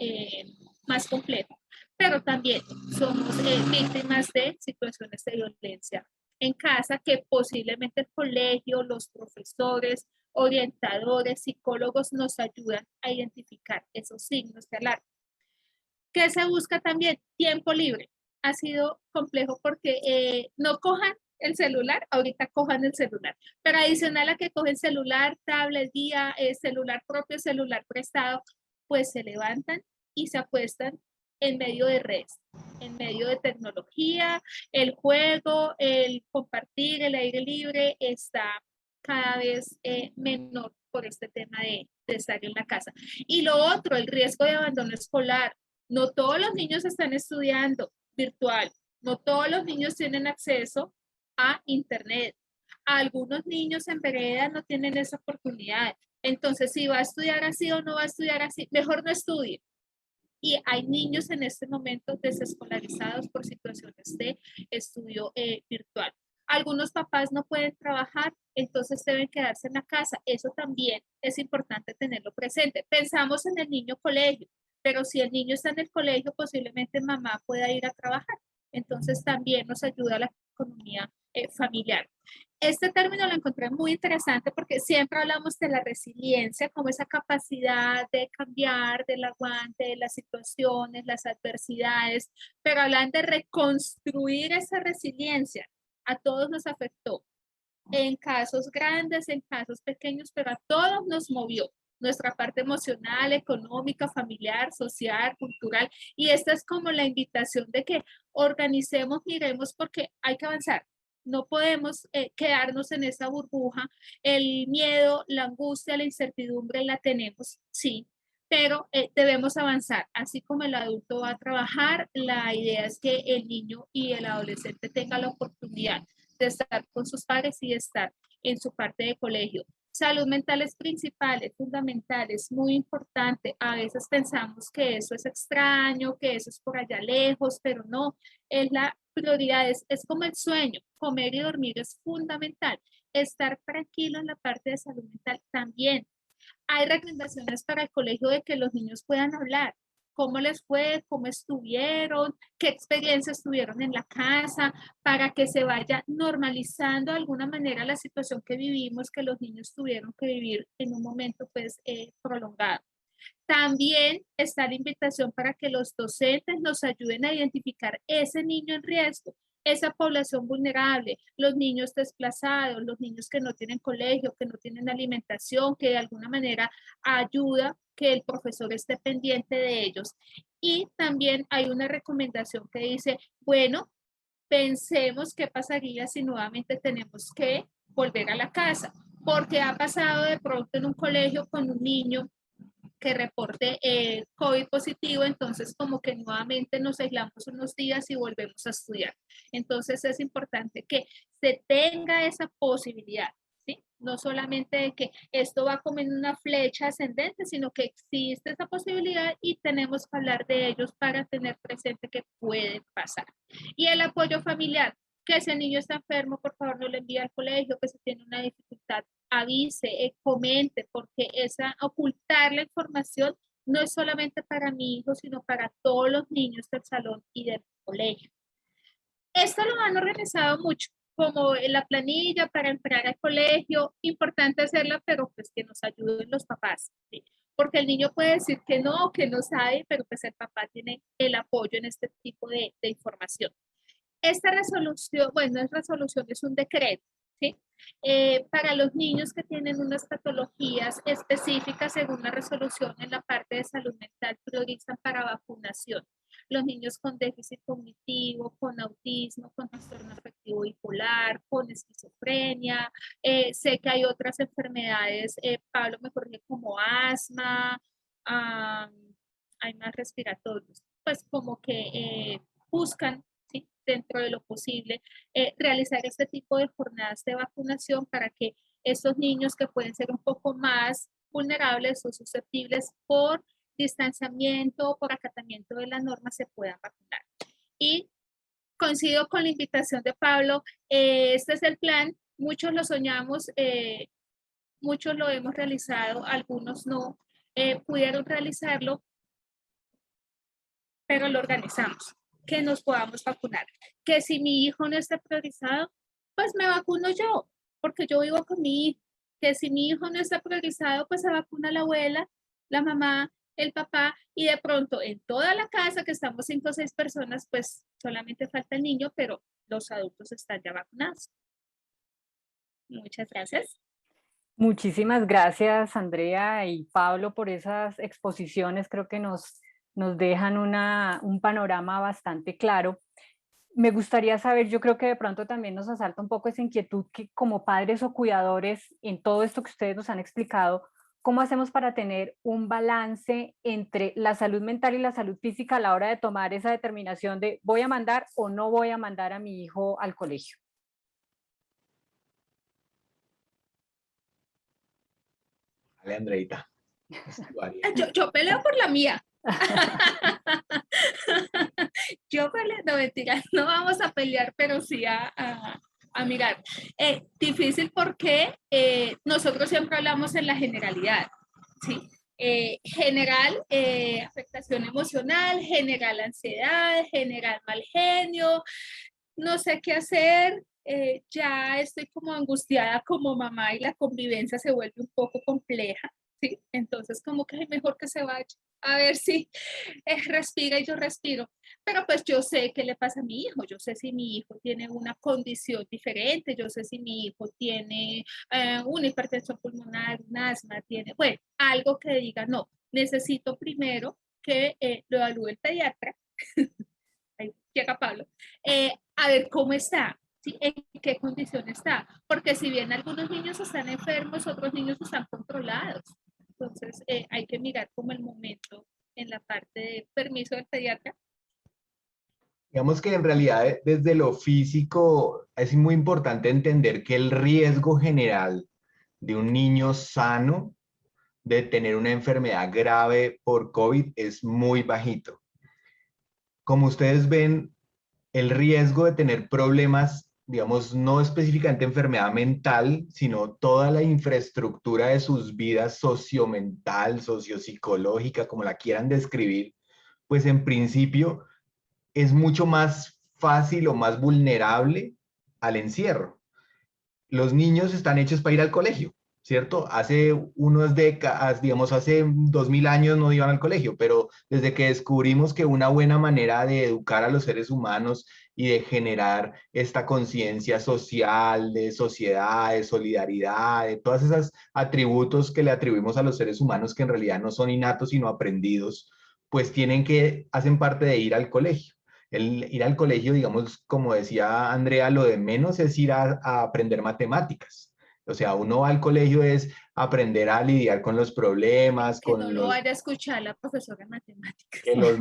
más complejo. Pero también somos víctimas de situaciones de violencia en casa que posiblemente el colegio, los profesores, orientadores, psicólogos nos ayudan a identificar esos signos de alarma. ¿Qué se busca también? Tiempo libre. Ha sido complejo porque no cojan el celular, ahorita cojan el celular, pero adicional a que cogen celular, tablet, guía, celular propio, celular prestado, pues se levantan y se acuestan en medio de redes, en medio de tecnología, el juego, el compartir, el aire libre está cada vez menor por este tema de estar en la casa. Y lo otro, el riesgo de abandono escolar. No todos los niños están estudiando virtual, no todos los niños tienen acceso a internet. Algunos niños en vereda no tienen esa oportunidad. Entonces, si va a estudiar así o no va a estudiar así, mejor no estudie. Y hay niños en este momento desescolarizados por situaciones de estudio virtual. Algunos papás no pueden trabajar, entonces deben quedarse en la casa. Eso también es importante tenerlo presente. Pensamos en el niño colegio, pero si el niño está en el colegio, posiblemente mamá pueda ir a trabajar. Entonces también nos ayuda la economía familiar. Este término lo encontré muy interesante porque siempre hablamos de la resiliencia como esa capacidad de cambiar, del aguante de las situaciones, las adversidades, pero hablan de reconstruir esa resiliencia. A todos nos afectó, en casos grandes, en casos pequeños, pero a todos nos movió. Nuestra parte emocional, económica, familiar, social, cultural. Y esta es como la invitación de que organicemos, miremos, porque hay que avanzar. No podemos quedarnos en esa burbuja. El miedo, la angustia, la incertidumbre la tenemos, sí, pero debemos avanzar. Así como el adulto va a trabajar, la idea es que el niño y el adolescente tengan la oportunidad de estar con sus padres y de estar en su parte de colegio. Salud mental es principal, es fundamental, es muy importante. A veces pensamos que eso es extraño, que eso es por allá lejos, pero no, es la prioridad, es como el sueño. Comer y dormir es fundamental. Estar tranquilo en la parte de salud mental también. Hay recomendaciones para el colegio de que los niños puedan hablar. ¿Cómo les fue? ¿Cómo estuvieron? ¿Qué experiencias tuvieron en la casa? Para que se vaya normalizando de alguna manera la situación que vivimos, que los niños tuvieron que vivir en un momento pues prolongado. También está la invitación para que los docentes nos ayuden a identificar ese niño en riesgo, esa población vulnerable, los niños desplazados, los niños que no tienen colegio, que no tienen alimentación, que de alguna manera ayuda que el profesor esté pendiente de ellos. Y también hay una recomendación que dice, bueno, pensemos qué pasaría si nuevamente tenemos que volver a la casa, porque ha pasado de pronto en un colegio con un niño que reporte COVID positivo, entonces como que nuevamente nos aislamos unos días y volvemos a estudiar. Entonces es importante que se tenga esa posibilidad, ¿sí? No solamente de que esto va como en una flecha ascendente, sino que existe esa posibilidad y tenemos que hablar de ellos para tener presente que puede pasar. Y el apoyo familiar, que si el niño está enfermo, por favor no le envíe al colegio, que si tiene una dificultad, avise, comente, porque ocultar la información no es solamente para mi hijo, sino para todos los niños del salón y del colegio. Esto lo han organizado mucho, como en la planilla para entrar al colegio, importante hacerla, pero pues que nos ayuden los papás, ¿sí? Porque el niño puede decir que no sabe, pero pues el papá tiene el apoyo en este tipo de información. Esta resolución, bueno, es resolución, es un decreto, ¿sí? Para los niños que tienen unas patologías específicas, según la resolución en la parte de salud mental, priorizan para vacunación. Los niños con déficit cognitivo, con autismo, con trastorno afectivo bipolar, con esquizofrenia. Sé que hay otras enfermedades, Pablo me corrige, como asma, hay más respiratorios, pues como que buscan, ¿sí?, dentro de lo posible, realizar este tipo de jornadas de vacunación para que estos niños que pueden ser un poco más vulnerables o susceptibles por distanciamiento, por acatamiento de las normas, se puedan vacunar. Y coincido con la invitación de Pablo, este es el plan, muchos lo soñamos, muchos lo hemos realizado, algunos no pudieron realizarlo, pero lo organizamos, que nos podamos vacunar. Que si mi hijo no está priorizado, pues me vacuno yo, porque yo vivo con mi hijo. Que si mi hijo no está priorizado, pues se vacuna la abuela, la mamá, el papá, y de pronto en toda la casa, que estamos 5 o 6 personas, pues solamente falta el niño, pero los adultos están ya vacunados. Muchas gracias. Muchísimas gracias, Andrea y Pablo, por esas exposiciones. Creo que nos dejan un panorama bastante claro. Me gustaría saber, yo creo que de pronto también nos asalta un poco esa inquietud que como padres o cuidadores, en todo esto que ustedes nos han explicado, ¿cómo hacemos para tener un balance entre la salud mental y la salud física a la hora de tomar esa determinación de voy a mandar o no voy a mandar a mi hijo al colegio? Dale, Andreita. Es tu área. Yo peleo por la mía. Yo peleo, no mentira, no vamos a pelear, pero sí a mirar. Difícil porque nosotros siempre hablamos en la generalidad, ¿sí? General, afectación emocional, general ansiedad, general mal genio, no sé qué hacer, ya estoy como angustiada como mamá y la convivencia se vuelve un poco compleja, ¿sí? Entonces como que es mejor que se vaya, a ver si respira y yo respiro. Pero pues yo sé qué le pasa a mi hijo, yo sé si mi hijo tiene una condición diferente, yo sé si mi hijo tiene una hipertensión pulmonar, un asma, tiene, bueno, algo que diga, no, necesito primero que lo evalúe el pediatra. Ahí llega Pablo, a ver cómo está, ¿sí? En qué condición está, porque si bien algunos niños están enfermos, otros niños están controlados, entonces hay que mirar como el momento en la parte de permiso del pediatra. Digamos que en realidad desde lo físico es muy importante entender que el riesgo general de un niño sano de tener una enfermedad grave por COVID es muy bajito. Como ustedes ven, el riesgo de tener problemas, digamos, no específicamente enfermedad mental, sino toda la infraestructura de sus vidas sociomental, sociopsicológica, como la quieran describir, pues en principio es mucho más fácil o más vulnerable al encierro. Los niños están hechos para ir al colegio, ¿cierto? Hace unas décadas, digamos, hace 2000 años no iban al colegio, pero desde que descubrimos que una buena manera de educar a los seres humanos y de generar esta conciencia social, de sociedad, de solidaridad, de todos esos atributos que le atribuimos a los seres humanos que en realidad no son innatos sino aprendidos, pues hacen parte de ir al colegio. El ir al colegio, digamos, como decía Andrea, lo de menos es ir a aprender matemáticas. O sea, uno va al colegio es aprender a lidiar con los problemas, Que con no lo vaya a escuchar la profesora de matemáticas. que los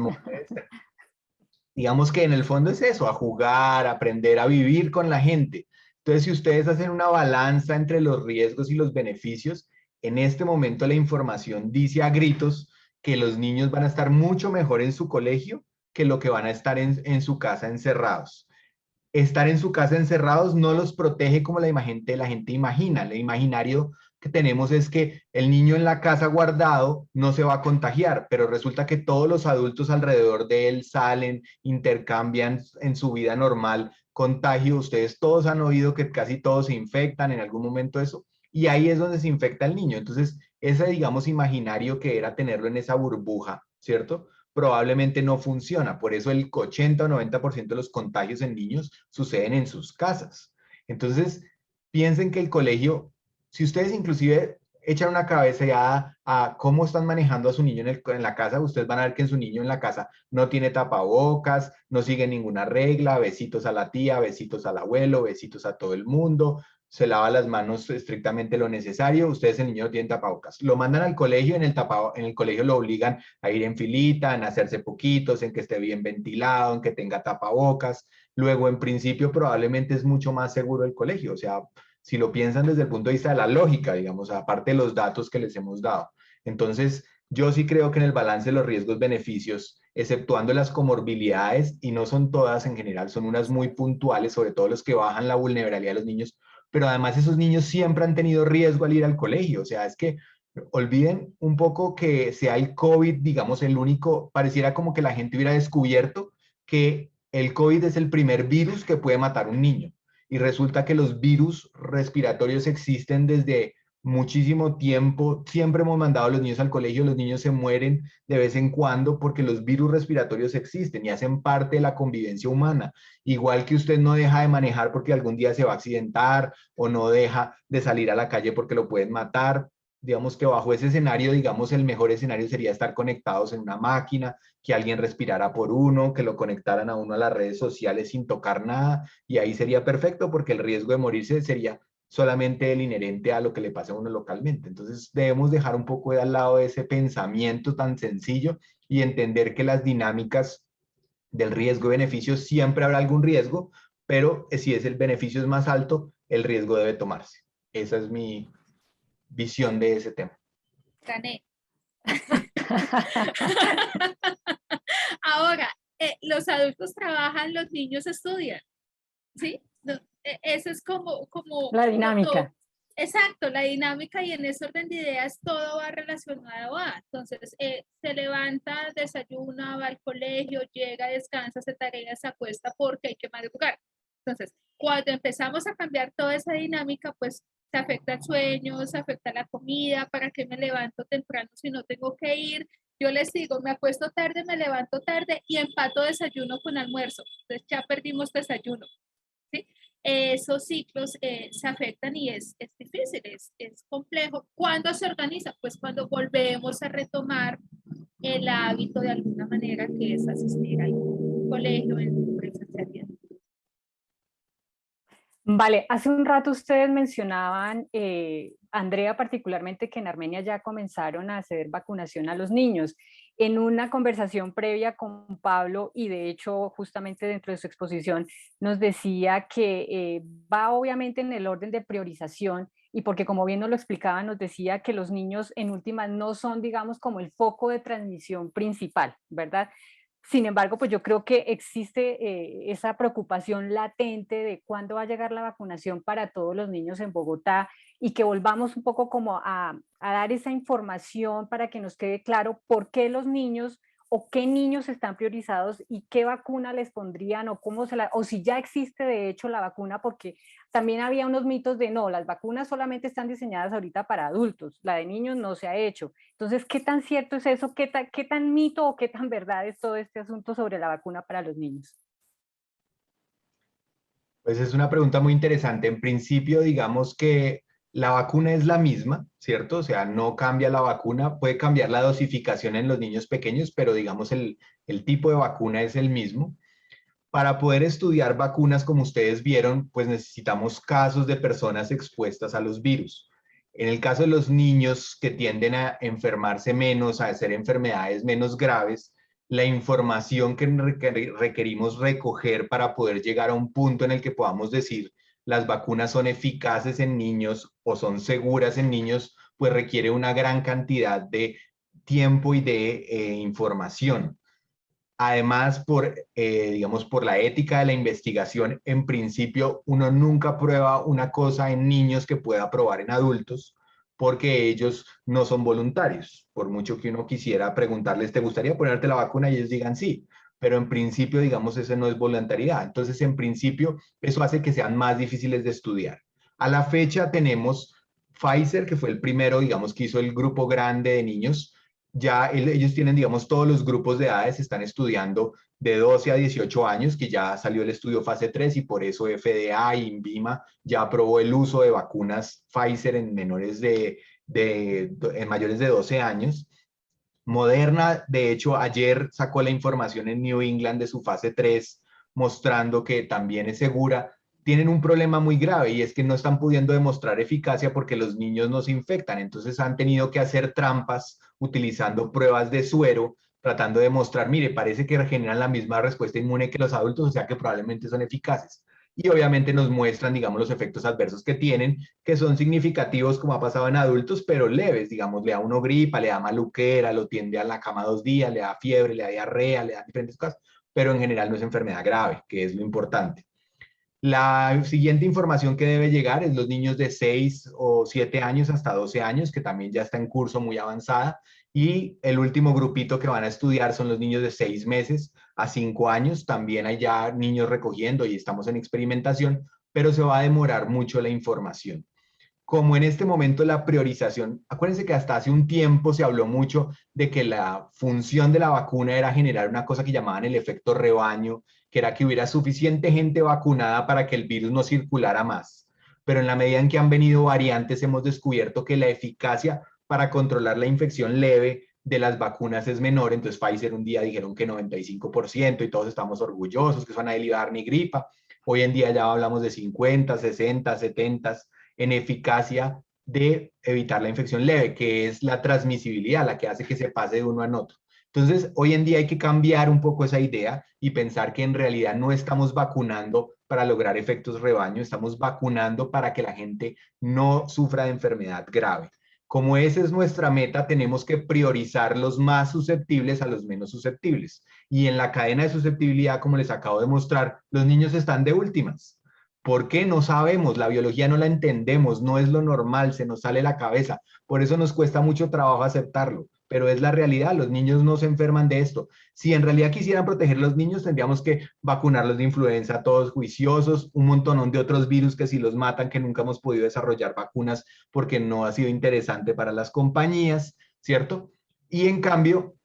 digamos que en el fondo es eso, a jugar, a aprender a vivir con la gente. Entonces, si ustedes hacen una balanza entre los riesgos y los beneficios, en este momento la información dice a gritos que los niños van a estar mucho mejor en su colegio que lo que van a estar en su casa encerrados. Estar en su casa encerrados no los protege como la gente imagina. El imaginario que tenemos es que el niño en la casa guardado no se va a contagiar, pero resulta que todos los adultos alrededor de él salen, intercambian en su vida normal contagio. Ustedes todos han oído que casi todos se infectan en algún momento eso, y ahí es donde se infecta el niño. Entonces, ese, digamos, imaginario que era tenerlo en esa burbuja, ¿cierto? Probablemente no funciona. Por eso el 80 o 90% de los contagios en niños suceden en sus casas. Entonces, piensen que el colegio, si ustedes inclusive echan una cabeza ya a cómo están manejando a su niño en la casa, ustedes van a ver que en su niño en la casa no tiene tapabocas, no sigue ninguna regla, besitos a la tía, besitos al abuelo, besitos a todo el mundo, se lava las manos estrictamente lo necesario, ustedes el niño no tienen tapabocas. Lo mandan al colegio, en el colegio lo obligan a ir en filita, en hacerse poquitos, en que esté bien ventilado, en que tenga tapabocas. Luego, en principio, probablemente es mucho más seguro el colegio. O sea, si lo piensan desde el punto de vista de la lógica, digamos, aparte de los datos que les hemos dado. Entonces, yo sí creo que en el balance de los riesgos-beneficios, exceptuando las comorbilidades, y no son todas en general, son unas muy puntuales, sobre todo los que bajan la vulnerabilidad de los niños, pero además esos niños siempre han tenido riesgo al ir al colegio. O sea, es que olviden un poco que sea el COVID, digamos, el único, pareciera como que la gente hubiera descubierto que el COVID es el primer virus que puede matar a un niño. Y resulta que los virus respiratorios existen desde muchísimo tiempo. Siempre hemos mandado a los niños al colegio, los niños se mueren de vez en cuando porque los virus respiratorios existen y hacen parte de la convivencia humana. Igual que usted no deja de manejar porque algún día se va a accidentar o no deja de salir a la calle porque lo pueden matar. digamos que bajo ese escenario, digamos, el mejor escenario sería estar conectados en una máquina, que alguien respirara por uno, que lo conectaran a uno a las redes sociales sin tocar nada, y ahí sería perfecto porque el riesgo de morirse sería solamente el inherente a lo que le pasa a uno localmente. Entonces debemos dejar un poco de al lado ese pensamiento tan sencillo y entender que las dinámicas del riesgo y beneficio siempre habrá algún riesgo, pero si es el beneficio es más alto, el riesgo debe tomarse. Esa es mi visión de ese tema. Gané. Ahora, los adultos trabajan, los niños estudian, ¿sí? Eso es como La dinámica. Exacto, la dinámica, y en ese orden de ideas todo va relacionado a, entonces, se levanta, desayuna, va al colegio, llega, descansa, se tarea, se acuesta porque hay que madrugar. Entonces, cuando empezamos a cambiar toda esa dinámica, pues se afecta el sueño, se afecta la comida, ¿para qué me levanto temprano si no tengo que ir? Yo les digo, me acuesto tarde, me levanto tarde y empato desayuno con almuerzo. Entonces ya perdimos desayuno, ¿sí? Esos ciclos se afectan y es difícil, es complejo. ¿Cuándo se organiza? Pues cuando volvemos a retomar el hábito de alguna manera, que es asistir al colegio en presencialidad. Vale, hace un rato ustedes mencionaban, Andrea particularmente, que en Armenia ya comenzaron a hacer vacunación a los niños. En una conversación previa con Pablo, y de hecho justamente dentro de su exposición, nos decía que va obviamente en el orden de priorización, y porque como bien nos lo explicaba, nos decía que los niños en últimas no son, digamos, como el foco de transmisión principal, ¿verdad? Sin embargo, pues yo creo que existe esa preocupación latente de cuándo va a llegar la vacunación para todos los niños en Bogotá, y que volvamos un poco como a dar esa información para que nos quede claro por qué los niños o qué niños están priorizados y qué vacuna les pondrían, o cómo o si ya existe de hecho la vacuna, porque también había unos mitos de no, las vacunas solamente están diseñadas ahorita para adultos, la de niños no se ha hecho. Entonces, ¿qué tan cierto es eso? ¿Qué tan mito o qué tan verdad es todo este asunto sobre la vacuna para los niños? Pues es una pregunta muy interesante. En principio, digamos que la vacuna es la misma, ¿cierto? O sea, no cambia la vacuna, puede cambiar la dosificación en los niños pequeños, pero digamos el tipo de vacuna es el mismo. Para poder estudiar vacunas, como ustedes vieron, pues necesitamos casos de personas expuestas a los virus. En el caso de los niños que tienden a enfermarse menos, a hacer enfermedades menos graves, la información que requerimos recoger para poder llegar a un punto en el que podamos decir las vacunas son eficaces en niños o son seguras en niños, pues requiere una gran cantidad de tiempo y de información. Además, digamos, por la ética de la investigación, en principio uno nunca prueba una cosa en niños que pueda probar en adultos, porque ellos no son voluntarios. Por mucho que uno quisiera preguntarles, ¿te gustaría ponerte la vacuna? Y ellos digan sí, pero en principio, digamos, eso no es voluntariedad. Entonces, en principio, eso hace que sean más difíciles de estudiar. A la fecha tenemos Pfizer, que fue el primero, digamos, que hizo el grupo grande de niños. Ya ellos tienen, digamos, todos los grupos de edades, están estudiando de 12 a 18 años, que ya salió el estudio fase 3 y por eso FDA y INVIMA ya aprobó el uso de vacunas Pfizer en menores en mayores de 12 años. Moderna, de hecho, ayer sacó la información en New England de su fase 3, mostrando que también es segura. Tienen un problema muy grave y es que no están pudiendo demostrar eficacia porque los niños no se infectan. Entonces han tenido que hacer trampas utilizando pruebas de suero, tratando de mostrar, mire, parece que generan la misma respuesta inmune que los adultos, o sea que probablemente son eficaces. Y obviamente nos muestran, digamos, los efectos adversos que tienen, que son significativos como ha pasado en adultos, pero leves, digamos, le da uno gripa, le da maluquera, lo tiende a la cama 2 días, le da fiebre, le da diarrea, le da diferentes cosas, pero en general no es enfermedad grave, que es lo importante. La siguiente información que debe llegar es los niños de 6 o 7 años hasta 12 años, que también ya está en curso muy avanzada. Y el último grupito que van a estudiar son los niños de 6 meses a 5 años. También hay ya niños recogiendo y estamos en experimentación, pero se va a demorar mucho la información. Como en este momento la priorización, acuérdense que hasta hace un tiempo se habló mucho de que la función de la vacuna era generar una cosa que llamaban el efecto rebaño, que era que hubiera suficiente gente vacunada para que el virus no circulara más. Pero en la medida en que han venido variantes, hemos descubierto que la eficacia para controlar la infección leve de las vacunas es menor. Entonces Pfizer un día dijeron que 95% y todos estamos orgullosos, que eso a nadie le iba a dar ni gripa. Hoy en día ya hablamos de 50, 60, 70 en eficacia de evitar la infección leve, que es la transmisibilidad, la que hace que se pase de uno a otro. Entonces, hoy en día hay que cambiar un poco esa idea y pensar que en realidad no estamos vacunando para lograr efectos rebaño, estamos vacunando para que la gente no sufra de enfermedad grave. Como esa es nuestra meta, tenemos que priorizar los más susceptibles a los menos susceptibles. Y en la cadena de susceptibilidad, como les acabo de mostrar, los niños están de últimas. ¿Por qué? No sabemos, la biología no la entendemos, no es lo normal, se nos sale la cabeza. Por eso nos cuesta mucho trabajo aceptarlo, pero es la realidad, los niños no se enferman de esto. Si en realidad quisieran proteger a los niños, tendríamos que vacunarlos de influenza, todos juiciosos, un montón de otros virus que si los matan, que nunca hemos podido desarrollar vacunas porque no ha sido interesante para las compañías, ¿cierto? Y en cambio,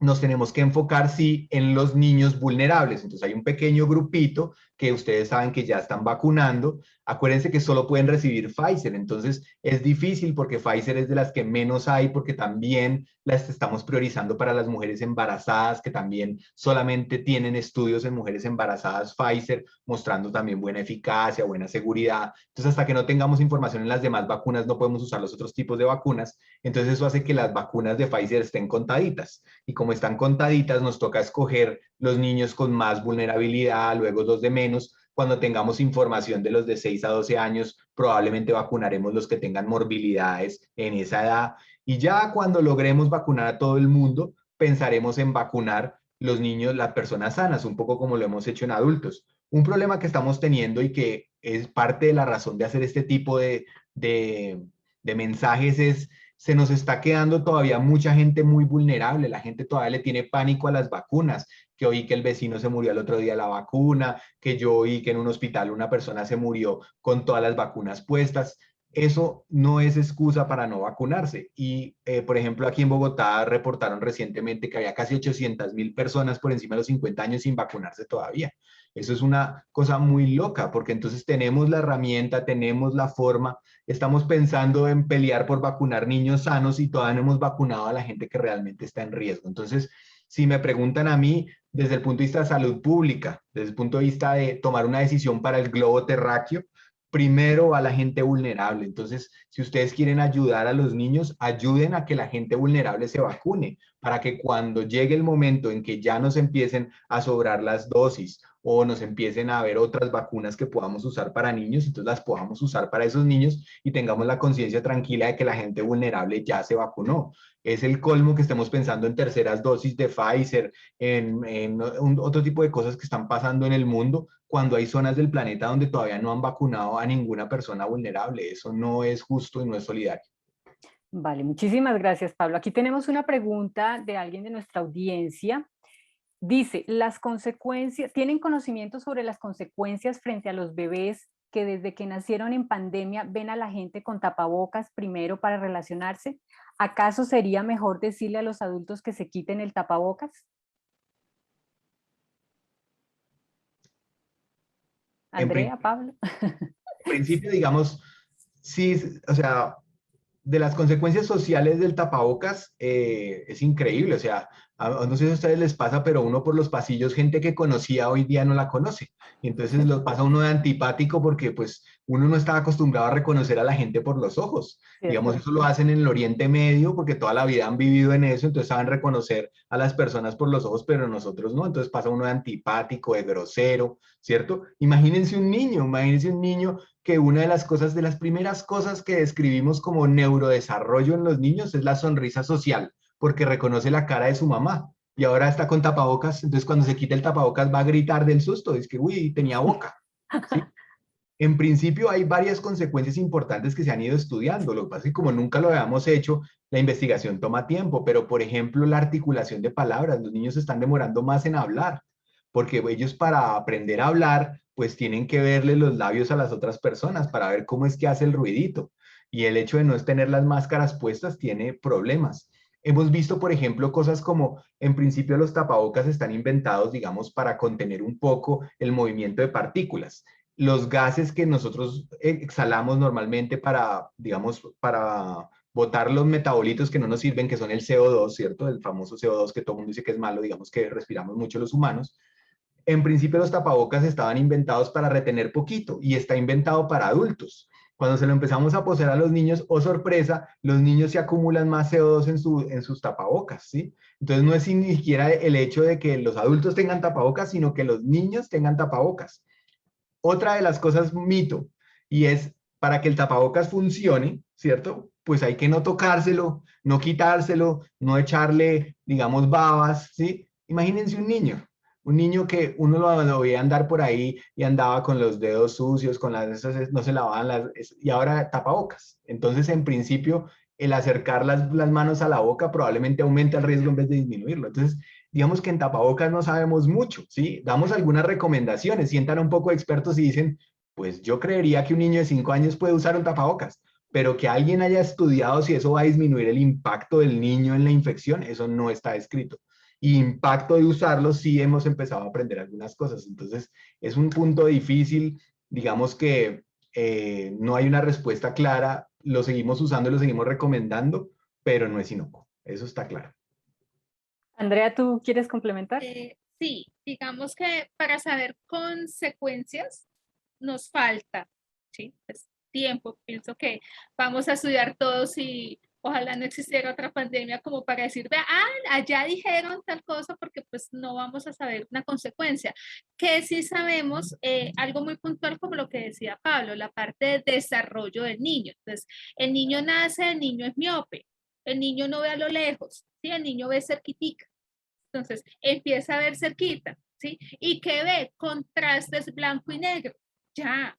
nos tenemos que enfocar, sí, en los niños vulnerables. Entonces hay un pequeño grupito que ustedes saben que ya están vacunando. Acuérdense que solo pueden recibir Pfizer, entonces es difícil porque Pfizer es de las que menos hay, porque también las estamos priorizando para las mujeres embarazadas, que también solamente tienen estudios en mujeres embarazadas Pfizer, mostrando también buena eficacia, buena seguridad. Entonces, hasta que no tengamos información en las demás vacunas, no podemos usar los otros tipos de vacunas. Entonces, eso hace que las vacunas de Pfizer estén contaditas. Y como están contaditas, nos toca escoger los niños con más vulnerabilidad, luego los de menos. Cuando tengamos información de los de 6 a 12 años, probablemente vacunaremos los que tengan morbilidades en esa edad. Y ya cuando logremos vacunar a todo el mundo, pensaremos en vacunar los niños, las personas sanas, un poco como lo hemos hecho en adultos. Un problema que estamos teniendo y que es parte de la razón de hacer este tipo de mensajes es se nos está quedando todavía mucha gente muy vulnerable, la gente todavía le tiene pánico a las vacunas, que oí que el vecino se murió el otro día de la vacuna, que yo oí que en un hospital una persona se murió con todas las vacunas puestas. Eso no es excusa para no vacunarse. Y, por ejemplo, aquí en Bogotá reportaron recientemente que había casi 800.000 personas por encima de los 50 años sin vacunarse todavía. Eso es una cosa muy loca, porque entonces tenemos la herramienta, tenemos la forma, estamos pensando en pelear por vacunar niños sanos y todavía no hemos vacunado a la gente que realmente está en riesgo. Entonces, si me preguntan a mí, desde el punto de vista de salud pública, desde el punto de vista de tomar una decisión para el globo terráqueo, primero a la gente vulnerable. Entonces, si ustedes quieren ayudar a los niños, ayuden a que la gente vulnerable se vacune, para que cuando llegue el momento en que ya nos empiecen a sobrar las dosis o nos empiecen a haber otras vacunas que podamos usar para niños, entonces las podamos usar para esos niños y tengamos la conciencia tranquila de que la gente vulnerable ya se vacunó. Es el colmo que estemos pensando en terceras dosis de Pfizer, en otro tipo de cosas que están pasando en el mundo, cuando hay zonas del planeta donde todavía no han vacunado a ninguna persona vulnerable. Eso no es justo y no es solidario. Vale, muchísimas gracias, Pablo. Aquí tenemos una pregunta de alguien de nuestra audiencia. Dice, las consecuencias, ¿tienen conocimiento sobre las consecuencias frente a los bebés que desde que nacieron en pandemia ven a la gente con tapabocas primero para relacionarse? ¿Acaso sería mejor decirle a los adultos que se quiten el tapabocas? Andrea, Pablo. En principio, digamos, sí, o sea, de las consecuencias sociales del tapabocas es increíble, o sea, no sé si a ustedes les pasa, pero uno por los pasillos, gente que conocía hoy día no la conoce, y entonces lo pasa uno de antipático porque pues uno no estaba acostumbrado a reconocer a la gente por los ojos. Digamos, eso lo hacen en el Oriente Medio porque toda la vida han vivido en eso, entonces saben reconocer a las personas por los ojos, pero nosotros no, entonces pasa uno de antipático, de grosero, ¿cierto? Imagínense un niño que una de las cosas, de las primeras cosas que describimos como neurodesarrollo en los niños es la sonrisa social, porque reconoce la cara de su mamá y ahora está con tapabocas, entonces cuando se quita el tapabocas va a gritar del susto, es que, uy, tenía boca, ¿sí? En principio hay varias consecuencias importantes que se han ido estudiando, lo que pasa es que como nunca lo habíamos hecho, la investigación toma tiempo, pero por ejemplo la articulación de palabras, los niños se están demorando más en hablar, porque ellos para aprender a hablar, pues tienen que verle los labios a las otras personas para ver cómo es que hace el ruidito. Y el hecho de no tener las máscaras puestas tiene problemas. Hemos visto, por ejemplo, cosas como, en principio los tapabocas están inventados, digamos, para contener un poco el movimiento de partículas. Los gases que nosotros exhalamos normalmente para, digamos, para botar los metabolitos que no nos sirven, que son el CO2, ¿cierto? El famoso CO2 que todo el mundo dice que es malo, digamos que respiramos mucho los humanos. En principio los tapabocas estaban inventados para retener poquito y está inventado para adultos. Cuando se lo empezamos a poner a los niños, oh sorpresa, los niños se acumulan más CO2 en sus tapabocas, ¿sí? Entonces no es ni siquiera el hecho de que los adultos tengan tapabocas, sino que los niños tengan tapabocas. Otra de las cosas mito, y es para que el tapabocas funcione, ¿cierto? Pues hay que no tocárselo, no quitárselo, no echarle, digamos, babas, ¿sí? Imagínense un niño que uno lo veía andar por ahí y andaba con los dedos sucios, con no se lavaban y ahora tapabocas. Entonces, en principio, el acercar las manos a la boca probablemente aumenta el riesgo en vez de disminuirlo. Entonces, digamos que en tapabocas no sabemos mucho, ¿sí? Damos algunas recomendaciones, sientan a un poco expertos y dicen, pues yo creería que un niño de 5 años puede usar un tapabocas, pero que alguien haya estudiado si eso va a disminuir el impacto del niño en la infección, eso no está escrito. Y impacto de usarlo, sí hemos empezado a aprender algunas cosas. Entonces, es un punto difícil, digamos que no hay una respuesta clara, lo seguimos usando y lo seguimos recomendando, pero no es inocuo, eso está claro. Andrea, ¿tú quieres complementar? Sí, digamos que para saber consecuencias nos falta, ¿sí? Pues, tiempo. Pienso que vamos a estudiar todos y ojalá no existiera otra pandemia como para decir, vea, allá dijeron tal cosa, porque pues no vamos a saber una consecuencia. Que sí sabemos algo muy puntual como lo que decía Pablo, la parte de desarrollo del niño. Entonces, el niño nace, el niño es miope, el niño no ve a lo lejos, ¿sí? El niño ve cerquitica. Entonces, empieza a ver cerquita, ¿sí? ¿Y qué ve? Contrastes blanco y negro. Ya,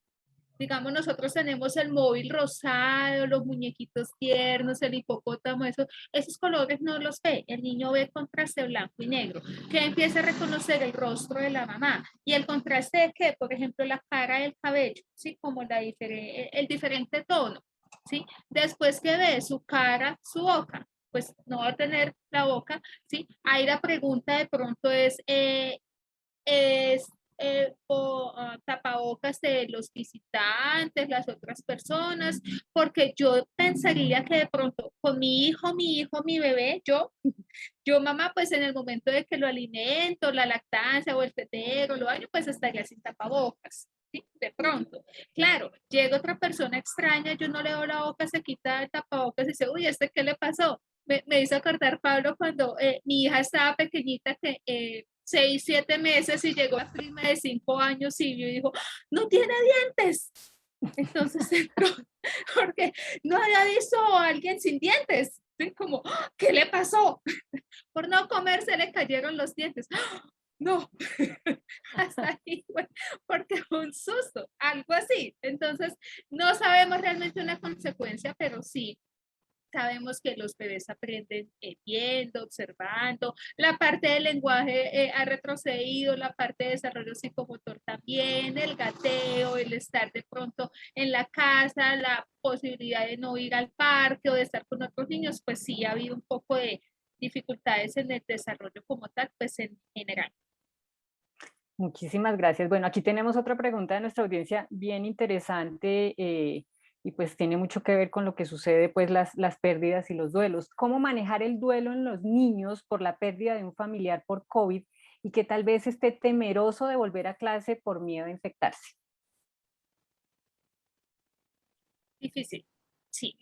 digamos, nosotros tenemos el móvil rosado, los muñequitos tiernos, el hipopótamo, esos colores no los ve. El niño ve contraste blanco y negro, que empieza a reconocer el rostro de la mamá. Y el contraste de que, por ejemplo, la cara del cabello, ¿sí? Como el diferente tono, ¿sí? Después que ve su cara, su boca, pues no va a tener la boca, ¿sí? Ahí la pregunta de pronto es tapabocas de los visitantes, las otras personas, porque yo pensaría que de pronto con mi hijo, mi bebé, yo mamá, pues en el momento de que lo alimento, la lactancia o el tetero, lo baño, pues estaría sin tapabocas. ¿Sí? De pronto, claro, llega otra persona extraña, yo no le doy la boca, se quita el tapabocas y dice, uy, ¿este qué le pasó? Me hizo acordar, Pablo, cuando mi hija estaba pequeñita, que 6, 7 meses, y llegó la prima de 5 años y dijo, no tiene dientes. Entonces entró, porque no había visto a alguien sin dientes. ¿Sí? Como, ¿qué le pasó? Por no comer se le cayeron los dientes. No, hasta ahí, bueno, porque fue un susto, algo así. Entonces, no sabemos realmente una consecuencia, pero sí sabemos que los bebés aprenden viendo, observando, la parte del lenguaje ha retrocedido, la parte de desarrollo psicomotor también, el gateo, el estar de pronto en la casa, la posibilidad de no ir al parque o de estar con otros niños, pues sí ha habido un poco de dificultades en el desarrollo como tal, pues en general. Muchísimas gracias. Bueno, aquí tenemos otra pregunta de nuestra audiencia bien interesante y pues tiene mucho que ver con lo que sucede, pues las pérdidas y los duelos. ¿Cómo manejar el duelo en los niños por la pérdida de un familiar por COVID y que tal vez esté temeroso de volver a clase por miedo a infectarse? Difícil, sí,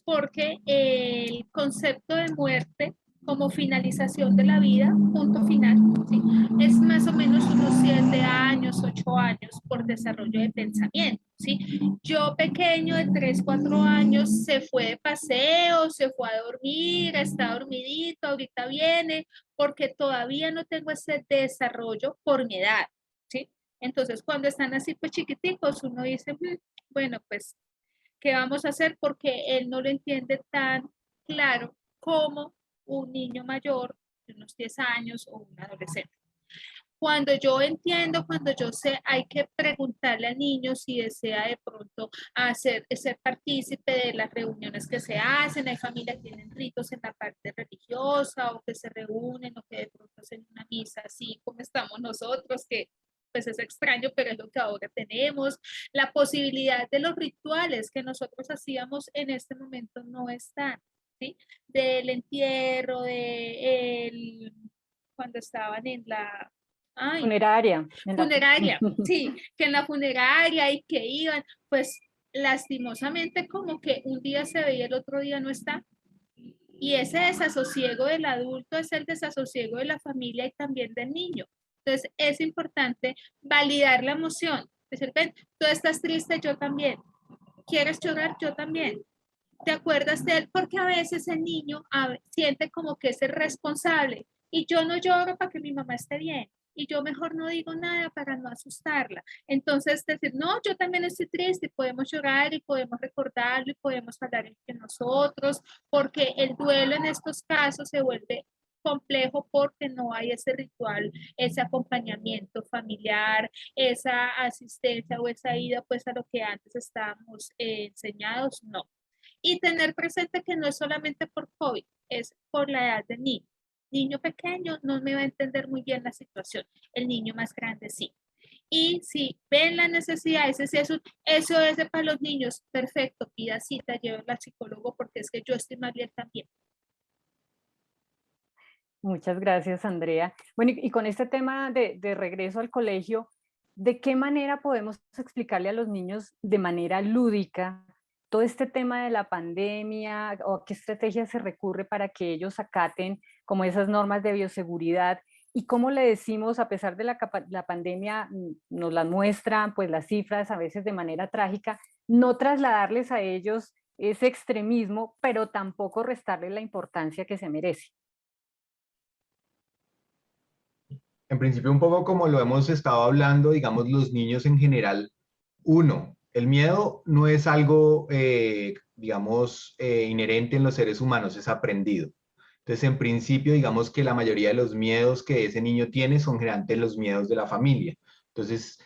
porque el concepto de muerte como finalización de la vida, punto final, ¿sí? Es más o menos unos 7 años, 8 años por desarrollo de pensamiento, ¿sí? Yo pequeño de 3, 4 años se fue de paseo, se fue a dormir, está dormidito, ahorita viene, porque todavía no tengo ese desarrollo por mi edad, ¿sí? Entonces, cuando están así pues chiquiticos, uno dice, bueno, pues ¿qué vamos a hacer? Porque él no lo entiende tan claro como un niño mayor de unos 10 años o un adolescente. Cuando yo entiendo, cuando yo sé, hay que preguntarle al niño si desea de pronto ser partícipe de las reuniones que se hacen. Hay familias que tienen ritos en la parte religiosa o que se reúnen o que de pronto hacen una misa así como estamos nosotros, que pues es extraño, pero es lo que ahora tenemos. La posibilidad de los rituales que nosotros hacíamos en este momento no están, ¿sí? Del entierro, cuando estaban en la... Ay, Funeraria. funeraria, sí, que en la funeraria y que iban, pues lastimosamente como que un día se ve y el otro día no está. Y ese desasosiego del adulto es el desasosiego de la familia y también del niño. Entonces es importante validar la emoción. Decir, ven, tú estás triste, yo también. ¿Quieres llorar? Yo también. ¿Te acuerdas de él? Porque a veces el niño siente como que es el responsable y yo no lloro para que mi mamá esté bien y yo mejor no digo nada para no asustarla. Entonces decir, no, yo también estoy triste y podemos llorar y podemos recordarlo y podemos hablar entre nosotros, porque el duelo en estos casos se vuelve complejo porque no hay ese ritual, ese acompañamiento familiar, esa asistencia o esa ida pues a lo que antes estábamos enseñados, no. Y tener presente que no es solamente por COVID, es por la edad del niño. Niño pequeño no me va a entender muy bien la situación, el niño más grande sí. Y si ven la necesidad, eso es para los niños, perfecto, pida cita, llévenla al psicólogo porque es que yo estoy más bien también. Muchas gracias, Andrea. Bueno, y con este tema de regreso al colegio, ¿de qué manera podemos explicarle a los niños de manera lúdica todo este tema de la pandemia o qué estrategia se recurre para que ellos acaten como esas normas de bioseguridad? ¿Y cómo le decimos, a pesar de la pandemia, nos las muestran pues las cifras a veces de manera trágica, no trasladarles a ellos ese extremismo, pero tampoco restarles la importancia que se merece? En principio, un poco como lo hemos estado hablando, digamos, los niños en general, uno, el miedo no es algo, digamos, inherente en los seres humanos, es aprendido. Entonces, en principio, digamos que la mayoría de los miedos que ese niño tiene son generalmente los miedos de la familia. Entonces,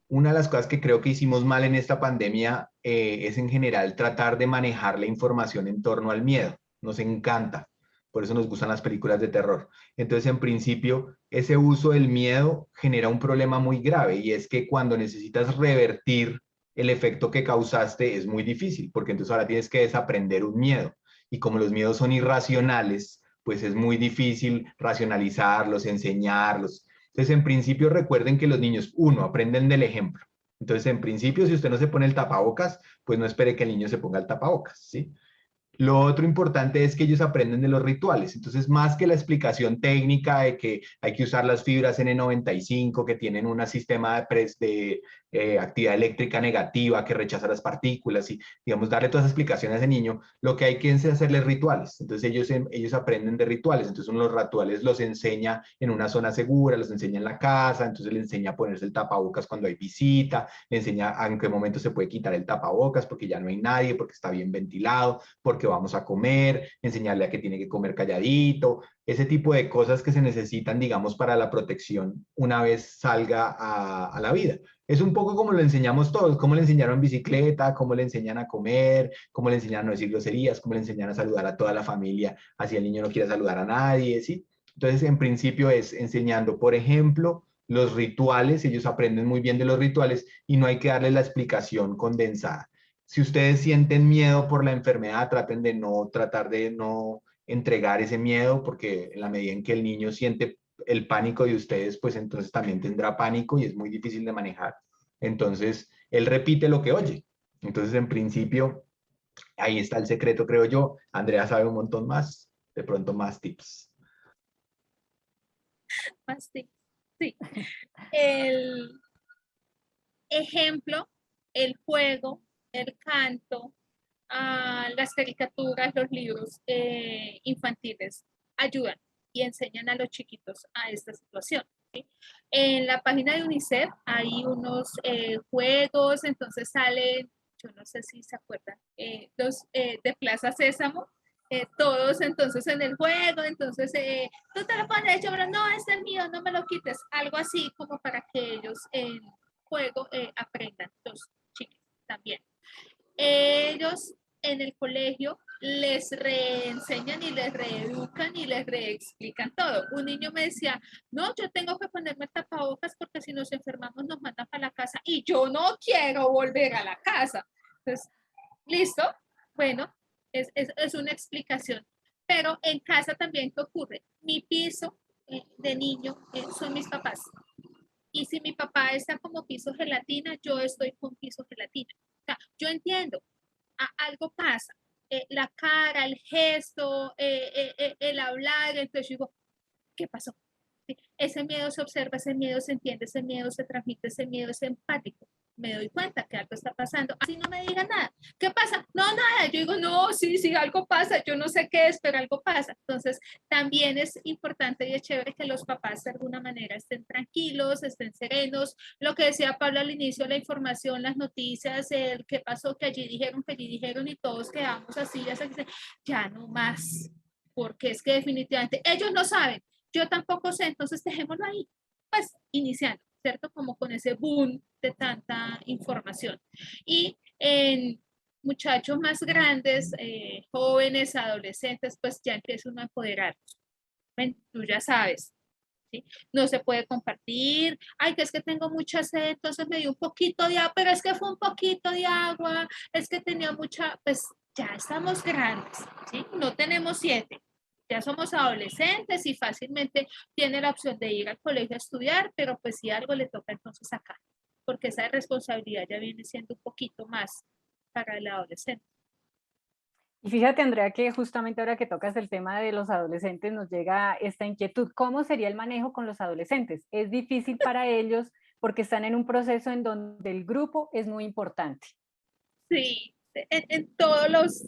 una de las cosas que creo que hicimos mal en esta pandemia es en general tratar de manejar la información en torno al miedo. Nos encanta, por eso nos gustan las películas de terror. Entonces, en principio, ese uso del miedo genera un problema muy grave y es que cuando necesitas revertir el efecto que causaste es muy difícil, porque entonces ahora tienes que desaprender un miedo. Y como los miedos son irracionales, pues es muy difícil racionalizarlos, enseñarlos. Entonces, en principio, recuerden que los niños, uno, aprenden del ejemplo. Entonces, en principio, si usted no se pone el tapabocas, pues no espere que el niño se ponga el tapabocas, ¿sí? Lo otro importante es que ellos aprenden de los rituales. Entonces, más que la explicación técnica de que hay que usar las fibras N95, que tienen un sistema de actividad eléctrica negativa que rechaza las partículas y, digamos, darle todas esas explicaciones a ese niño, lo que hay que es hacerles rituales. Entonces, ellos aprenden de rituales. Entonces, uno de los rituales los enseña en una zona segura, los enseña en la casa, entonces le enseña a ponerse el tapabocas cuando hay visita, le enseña a en qué momento se puede quitar el tapabocas porque ya no hay nadie, porque está bien ventilado, porque vamos a comer, enseñarle a que tiene que comer calladito, ese tipo de cosas que se necesitan, digamos, para la protección una vez salga a la vida. Es un poco como lo enseñamos todos, cómo le enseñaron en bicicleta, cómo le enseñan a comer, cómo le enseñan a no decir groserías, cómo le enseñan a saludar a toda la familia, así el niño no quiere saludar a nadie, ¿sí? Entonces, en principio es enseñando, por ejemplo, los rituales, ellos aprenden muy bien de los rituales y no hay que darles la explicación condensada. Si ustedes sienten miedo por la enfermedad, tratar de no entregar ese miedo, porque en la medida en que el niño siente el pánico de ustedes, pues entonces también tendrá pánico y es muy difícil de manejar. Entonces, él repite lo que oye. Entonces, en principio, ahí está el secreto, creo yo. Andrea sabe un montón más, de pronto más tips. Sí, sí. El ejemplo, el juego, el canto, las caricaturas, los libros infantiles ayudan y enseñan a los chiquitos a esta situación. ¿Sí? En la página de UNICEF hay unos juegos, entonces salen, yo no sé si se acuerdan, los de Plaza Sésamo, todos entonces en el juego, entonces tú te lo pones, yo, no, este es el mío, no me lo quites, algo así como para que ellos en juego aprendan, los chicos también. Ellos en el colegio les reenseñan y les reeducan y les reexplican todo. Un niño me decía, no, yo tengo que ponerme tapabocas porque si nos enfermamos nos mandan para la casa y yo no quiero volver a la casa. Entonces, ¿listo? Bueno, es una explicación. Pero en casa también, ¿qué ocurre? Mi piso de niño son mis papás. Y si mi papá está como piso gelatina, yo estoy con piso gelatina. O sea, yo entiendo, algo pasa. La cara, el gesto, el hablar, entonces yo digo, ¿qué pasó? ¿Sí? Ese miedo se observa, ese miedo se entiende, ese miedo se transmite, ese miedo es empático. Me doy cuenta que algo está pasando. Así no me digan nada. ¿Qué pasa? No, nada. Yo digo, no, sí, sí, algo pasa. Yo no sé qué es, pero algo pasa. Entonces, también es importante y es chévere que los papás de alguna manera estén tranquilos, estén serenos. Lo que decía Pablo al inicio, la información, las noticias, el qué pasó, que allí dijeron y todos quedamos así, ya no más. Porque es que definitivamente ellos no saben, yo tampoco sé, entonces dejémoslo ahí, pues iniciando, ¿cierto? Como con ese boom de tanta información. Y en muchachos más grandes, jóvenes, adolescentes, pues ya empieza uno a empoderarlos. Bueno, tú ya sabes, ¿sí? No se puede compartir, ay, que es que tengo mucha sed, entonces me dio un poquito de agua, pero es que fue un poquito de agua, es que tenía mucha, pues ya estamos grandes, ¿sí? No tenemos 7, ya somos adolescentes y fácilmente tiene la opción de ir al colegio a estudiar, pero pues si algo le toca entonces acá, porque esa responsabilidad ya viene siendo un poquito más para el adolescente. Y fíjate, Andrea, que justamente ahora que tocas el tema de los adolescentes nos llega esta inquietud. ¿Cómo sería el manejo con los adolescentes? Es difícil para ellos porque están en un proceso en donde el grupo es muy importante. Sí, en todos los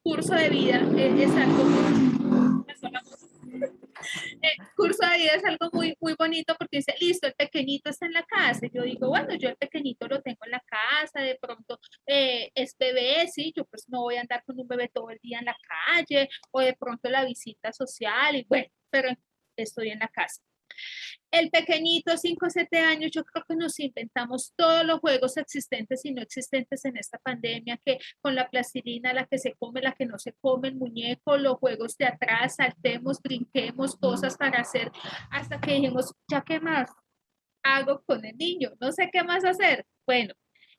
cursos de vida es algo curso de vida es algo muy, muy bonito porque dice, listo, el pequeñito está en la casa. Y yo digo, bueno, yo el pequeñito lo tengo en la casa, de pronto es bebé, sí, yo pues no voy a andar con un bebé todo el día en la calle, o de pronto la visita social, y bueno, pero estoy en la casa. El pequeñito, 5 o 7 años, yo creo que nos inventamos todos los juegos existentes y no existentes en esta pandemia, que con la plastilina, la que se come, la que no se come, el muñeco, los juegos de atrás, saltemos, brinquemos, cosas para hacer, hasta que dijimos, ¿ya qué más hago con el niño? No sé qué más hacer. Bueno,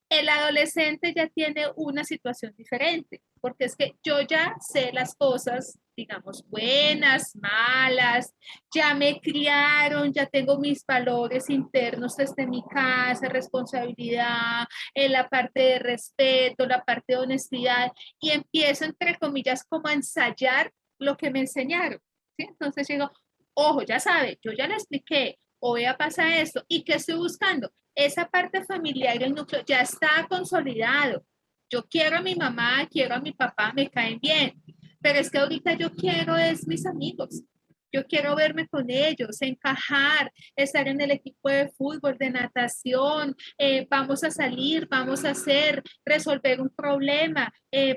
el adolescente ya tiene una situación diferente, porque es que yo ya sé las cosas, digamos, buenas, malas, ya me criaron, ya tengo mis valores internos desde mi casa, responsabilidad, en la parte de respeto, la parte de honestidad, y empiezo, entre comillas, como a ensayar lo que me enseñaron, ¿sí? Entonces digo, ojo, ya sabe, yo ya le expliqué, o vea, pasa esto, ¿y qué estoy buscando? Esa parte familiar, el núcleo, ya está consolidado. Yo quiero a mi mamá, quiero a mi papá, me caen bien, pero es que ahorita yo quiero es mis amigos. Yo quiero verme con ellos, encajar, estar en el equipo de fútbol, de natación, vamos a salir, vamos a hacer, resolver un problema,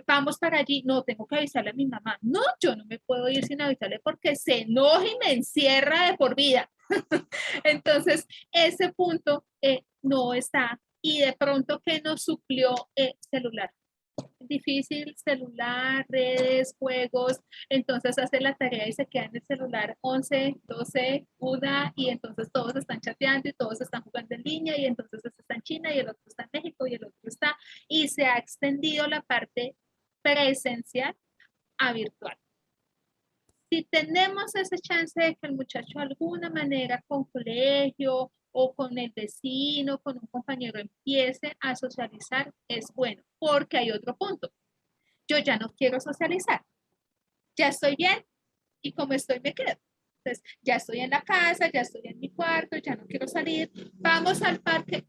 vamos para allí. No, tengo que avisarle a mi mamá. No, yo no me puedo ir sin avisarle porque se enoja y me encierra de por vida. Entonces, ese punto no está. Y de pronto, ¿qué nos suplió celular? Difícil, celular, redes, juegos, entonces hace la tarea y se queda en el celular 11, 12, 1 y entonces todos están chateando y todos están jugando en línea y entonces este está en China y el otro está en México y el otro está, y se ha extendido la parte presencial a virtual. Si tenemos esa chance de que el muchacho de alguna manera con colegio o con el vecino, con un compañero empiece a socializar, es bueno, porque hay otro punto. Yo ya no quiero socializar, ya estoy bien y como estoy me quedo. Entonces, ya estoy en la casa, ya estoy en mi cuarto, ya no quiero salir, vamos al parque,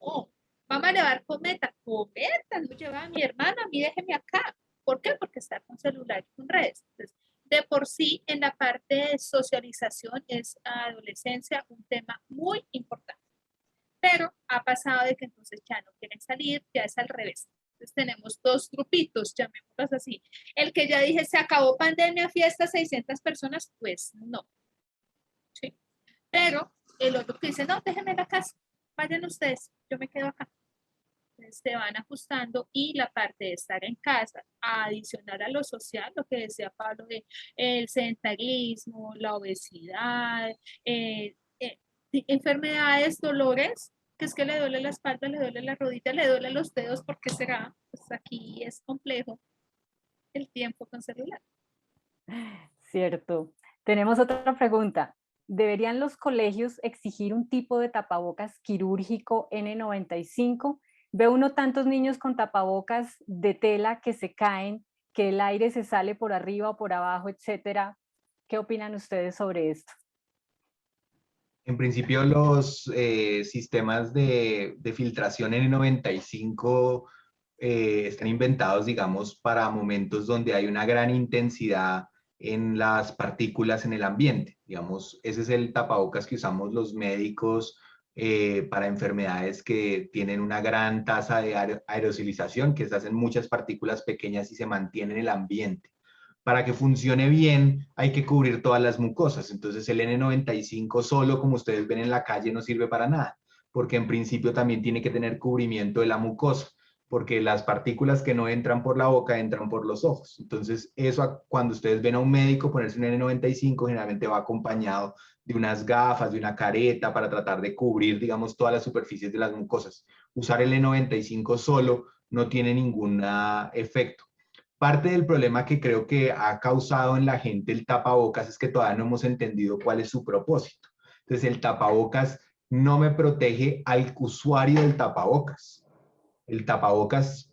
no, vamos a llevar cometa, no lleva a mi hermano, a mí déjeme acá. ¿Por qué? Porque está con celular y con redes. Entonces, de por sí, en la parte de socialización es adolescencia un tema muy importante. Pero ha pasado de que entonces ya no quieren salir, ya es al revés. Entonces tenemos dos grupitos, llamémoslos así. El que ya dije, se acabó pandemia, fiesta, 600 personas, pues no. ¿Sí? Pero el otro que dice, no, déjenme en la casa, vayan ustedes, yo me quedo acá. se van ajustando, y la parte de estar en casa, a adicionar a lo social, lo que decía Pablo de el sedentarismo, la obesidad, enfermedades, dolores, que es que le duele la espalda, le duele la rodilla, le duele los dedos, ¿por qué será? Pues aquí es complejo el tiempo con celular. Cierto. Tenemos otra pregunta. ¿Deberían los colegios exigir un tipo de tapabocas quirúrgico N95? Ve uno tantos niños con tapabocas de tela que se caen, que el aire se sale por arriba o por abajo, etcétera. ¿Qué opinan ustedes sobre esto? En principio, los sistemas de filtración N95 están inventados, digamos, para momentos donde hay una gran intensidad en las partículas en el ambiente. Digamos, ese es el tapabocas que usamos los médicos para enfermedades que tienen una gran tasa de aerosolización, que se hacen muchas partículas pequeñas y se mantienen en el ambiente. Para que funcione bien hay que cubrir todas las mucosas. Entonces el N95 solo, como ustedes ven en la calle, no sirve para nada, porque en principio también tiene que tener cubrimiento de la mucosa, porque las partículas que no entran por la boca entran por los ojos. Entonces eso, cuando ustedes ven a un médico ponerse un N95, generalmente va acompañado de unas gafas, de una careta para tratar de cubrir, digamos, todas las superficies de las mucosas. Usar el N95 solo no tiene ningún efecto. Parte del problema que creo que ha causado en la gente el tapabocas es que todavía no hemos entendido cuál es su propósito. Entonces, el tapabocas no me protege al usuario del tapabocas. El tapabocas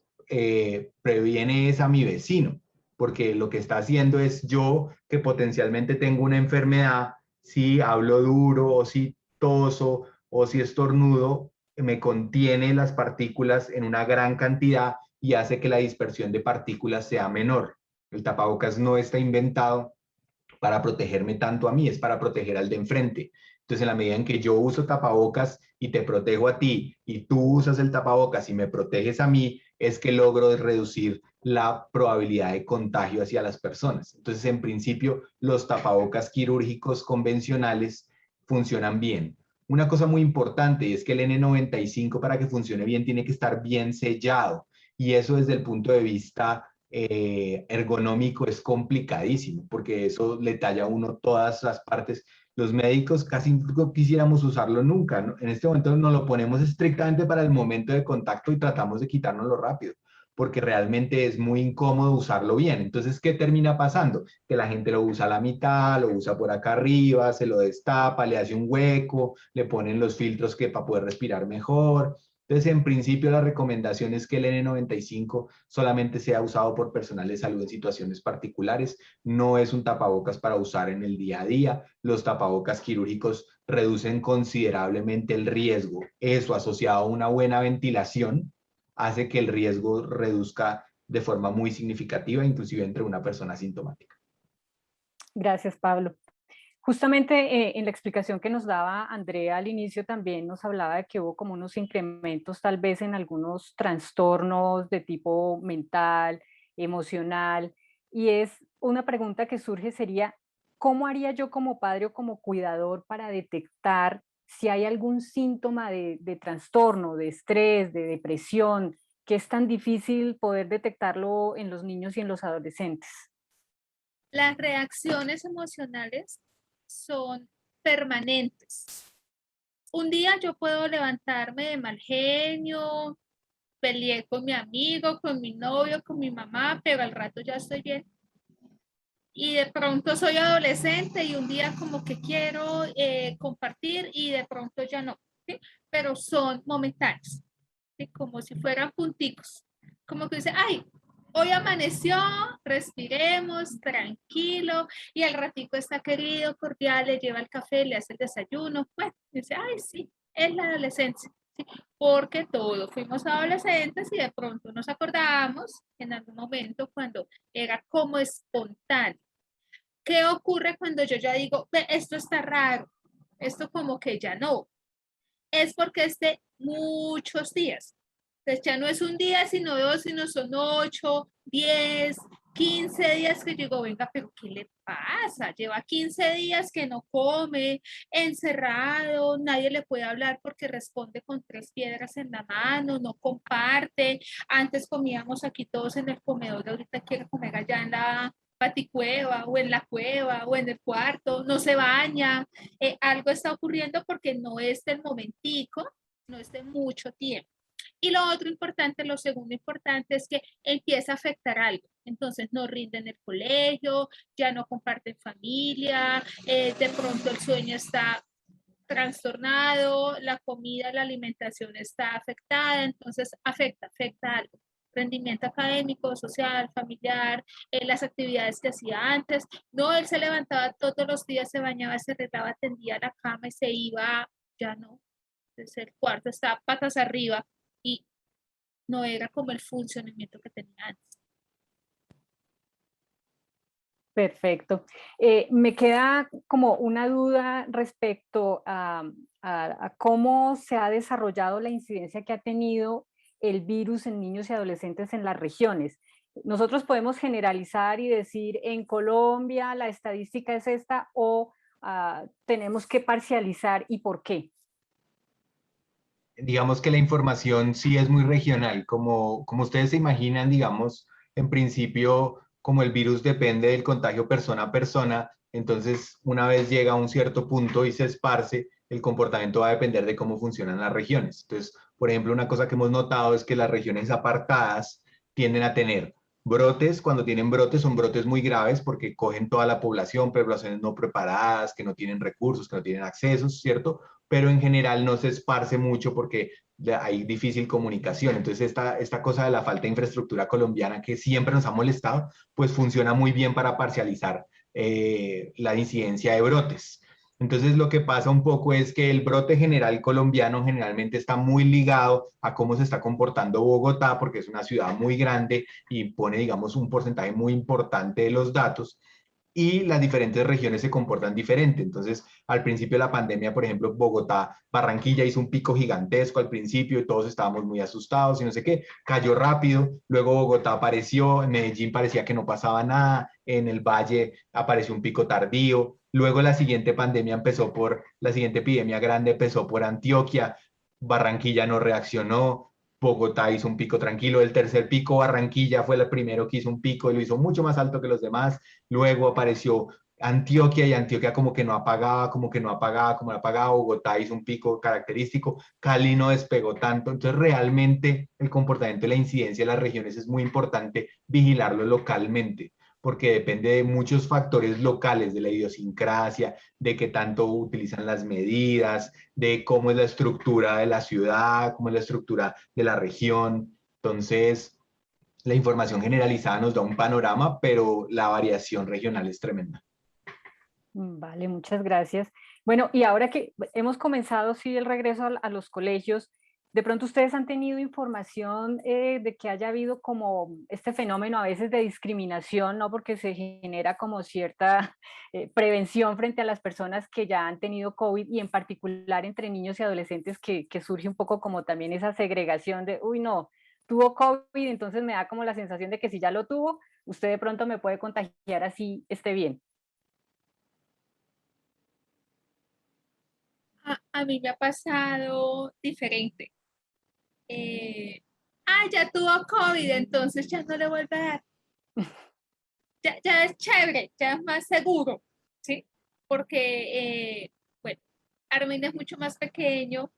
previene es a mi vecino, porque lo que está haciendo es yo, que potencialmente tengo una enfermedad, si hablo duro o si toso o si estornudo, me contiene las partículas en una gran cantidad y hace que la dispersión de partículas sea menor. El tapabocas no está inventado para protegerme tanto a mí, es para proteger al de enfrente. Entonces, en la medida en que yo uso tapabocas y te protejo a ti, y tú usas el tapabocas y me proteges a mí, es que logro reducir la probabilidad de contagio hacia las personas. Entonces, en principio, los tapabocas quirúrgicos convencionales funcionan bien. Una cosa muy importante es que el N95, para que funcione bien, tiene que estar bien sellado. Y eso desde el punto de vista ergonómico es complicadísimo, porque eso le talla a uno todas las partes. Los médicos casi no quisiéramos usarlo nunca, ¿no? En este momento nos lo ponemos estrictamente para el momento de contacto y tratamos de quitárnoslo rápido, porque realmente es muy incómodo usarlo bien. Entonces, ¿qué termina pasando? Que la gente lo usa a la mitad, lo usa por acá arriba, se lo destapa, le hace un hueco, le ponen los filtros que para poder respirar mejor. Entonces, en principio, la recomendación es que el N95 solamente sea usado por personal de salud en situaciones particulares. No es un tapabocas para usar en el día a día. Los tapabocas quirúrgicos reducen considerablemente el riesgo. Eso, asociado a una buena ventilación, hace que el riesgo reduzca de forma muy significativa, inclusive entre una persona asintomática. Gracias, Pablo. Justamente en la explicación que nos daba Andrea al inicio también nos hablaba de que hubo como unos incrementos tal vez en algunos trastornos de tipo mental, emocional, y es una pregunta que surge sería, ¿cómo haría yo como padre o como cuidador para detectar si hay algún síntoma de trastorno, de estrés, de depresión, que es tan difícil poder detectarlo en los niños y en los adolescentes? Las reacciones emocionales son permanentes. Un día yo puedo levantarme de mal genio, peleé con mi amigo, con mi novio, con mi mamá, pero al rato ya estoy bien. Y de pronto soy adolescente y un día como que quiero compartir y de pronto ya no, ¿sí? Pero son momentáneos, ¿sí? Como si fueran punticos. Como que dice, ay, hoy amaneció, respiremos, tranquilo, y al ratico está querido, cordial, le lleva el café, le hace el desayuno, pues dice, ay, sí, es la adolescencia, ¿sí? Porque todos fuimos adolescentes y de pronto nos acordamos en algún momento cuando era como espontáneo. ¿Qué ocurre cuando yo ya digo, esto está raro, esto como que ya no? Es porque es de muchos días. Entonces ya no es un día, sino dos, sino son 8, 10, 15 días que llegó, venga, pero ¿qué le pasa? Lleva 15 días que no come, encerrado, nadie le puede hablar porque responde con 3 piedras en la mano, no comparte. Antes comíamos aquí todos en el comedor, ahorita quiere comer allá en la paticueva o en la cueva o en el cuarto, no se baña. Algo está ocurriendo porque no es del momentico, no es de mucho tiempo. Y lo otro importante, lo segundo importante es que empieza a afectar algo. Entonces no rinden en el colegio, ya no comparten familia, de pronto el sueño está trastornado, la comida, la alimentación está afectada, entonces afecta algo. Rendimiento académico, social, familiar, las actividades que hacía antes. No, él se levantaba todos los días, se bañaba, se arreglaba, tendía la cama y se iba, ya no. Entonces el cuarto está patas arriba y no era como el funcionamiento que tenía antes. Perfecto. Me queda como una duda respecto a cómo se ha desarrollado la incidencia que ha tenido el virus en niños y adolescentes en las regiones. Nosotros podemos generalizar y decir en Colombia la estadística es esta o tenemos que parcializar y por qué. Digamos que la información sí es muy regional, como ustedes se imaginan, digamos, en principio, como el virus depende del contagio persona a persona, entonces una vez llega a un cierto punto y se esparce, el comportamiento va a depender de cómo funcionan las regiones. Entonces, por ejemplo, una cosa que hemos notado es que las regiones apartadas tienden a tener brotes. Cuando tienen brotes son brotes muy graves porque cogen toda la población, poblaciones no preparadas, que no tienen recursos, que no tienen accesos, ¿cierto? Pero en general no se esparce mucho porque hay difícil comunicación. Entonces esta cosa de la falta de infraestructura colombiana que siempre nos ha molestado, pues funciona muy bien para parcializar la incidencia de brotes. Entonces lo que pasa un poco es que el brote general colombiano generalmente está muy ligado a cómo se está comportando Bogotá, porque es una ciudad muy grande y pone, digamos, un porcentaje muy importante de los datos, y las diferentes regiones se comportan diferente. Entonces, al principio de la pandemia, por ejemplo, Bogotá, Barranquilla hizo un pico gigantesco al principio y todos estábamos muy asustados y no sé qué, cayó rápido, luego Bogotá apareció, en Medellín parecía que no pasaba nada, en el Valle apareció un pico tardío, luego la siguiente epidemia grande empezó por Antioquia, Barranquilla no reaccionó, Bogotá hizo un pico tranquilo, el tercer pico Barranquilla fue el primero que hizo un pico y lo hizo mucho más alto que los demás. Luego apareció Antioquia y Antioquia como que no apagaba, como que no apagaba, como no apagaba. Bogotá hizo un pico característico, Cali no despegó tanto. Entonces realmente el comportamiento de la incidencia de las regiones es muy importante vigilarlo localmente, porque depende de muchos factores locales, de la idiosincrasia, de qué tanto utilizan las medidas, de cómo es la estructura de la ciudad, cómo es la estructura de la región. Entonces, la información generalizada nos da un panorama, pero la variación regional es tremenda. Vale, muchas gracias. Bueno, y ahora que hemos comenzado, sí, el regreso a los colegios, de pronto ustedes han tenido información de que haya habido como este fenómeno a veces de discriminación, ¿no? Porque se genera como cierta prevención frente a las personas que ya han tenido COVID y en particular entre niños y adolescentes que surge un poco como también esa segregación de, uy, no, tuvo COVID, entonces me da como la sensación de que si ya lo tuvo, usted de pronto me puede contagiar así esté bien. A mí me ha pasado diferente. Ya tuvo COVID, entonces ya no le vuelve a dar. Ya es chévere, ya es más seguro, ¿sí? Porque, bueno, Armin es mucho más pequeño.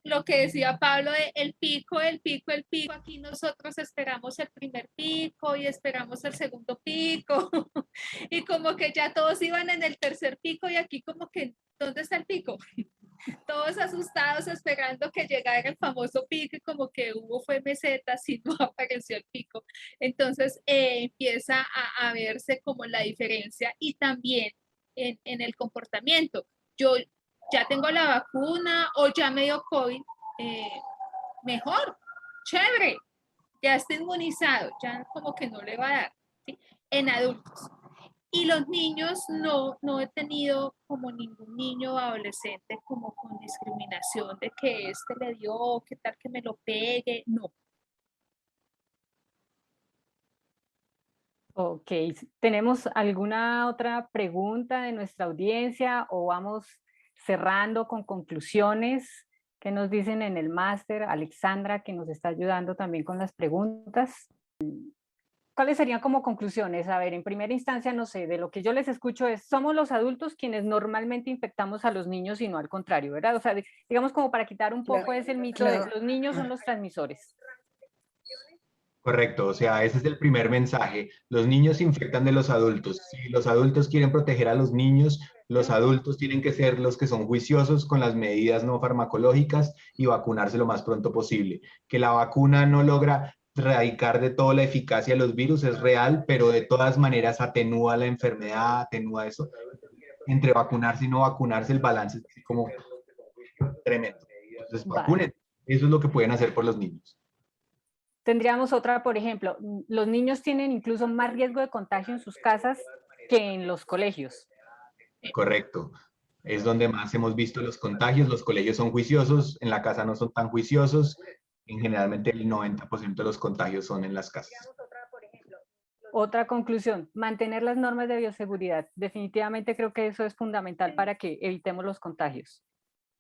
Lo que decía Pablo de el pico, aquí nosotros esperamos el primer pico y esperamos el segundo pico y como que ya todos iban en el tercer pico y aquí como que, ¿dónde está el pico? Todos asustados esperando que llegara el famoso pico y como que hubo fue mesetas y no apareció el pico. Entonces empieza a verse como la diferencia y también en el comportamiento. Yo ya tengo la vacuna o ya me dio COVID, eh, mejor, chévere, ya está inmunizado, ya como que no le va a dar, ¿sí? En adultos. Y los niños no he tenido como ningún niño o adolescente como con discriminación de que este le dio, qué tal que me lo pegue, no. Ok, ¿tenemos alguna otra pregunta de nuestra audiencia o vamos cerrando con conclusiones? ¿Qué nos dicen en el máster? Alexandra, que nos está ayudando también con las preguntas. ¿Cuáles serían como conclusiones? A ver, en primera instancia, no sé, de lo que yo les escucho es, somos los adultos quienes normalmente infectamos a los niños y no al contrario, ¿verdad? O sea, digamos como para quitar un poco ese mito de los niños son los transmisores. Correcto, o sea, ese es el primer mensaje. Los niños se infectan de los adultos. Si los adultos quieren proteger a los adultos tienen que ser los que son juiciosos con las medidas no farmacológicas y vacunarse lo más pronto posible. Que la vacuna no logra erradicar de todo la eficacia de los virus es real, pero de todas maneras atenúa la enfermedad, atenúa eso. Entre vacunarse y no vacunarse, el balance es como tremendo. Entonces, Vale. vacunen. Eso es lo que pueden hacer por los niños. Tendríamos otra, por ejemplo, los niños tienen incluso más riesgo de contagio en sus casas que en los colegios. Correcto. Es donde más hemos visto los contagios. Los colegios son juiciosos, en la casa no son tan juiciosos. Generalmente el 90% de los contagios son en las casas. Otra conclusión, mantener las normas de bioseguridad. Definitivamente creo que eso es fundamental para que evitemos los contagios.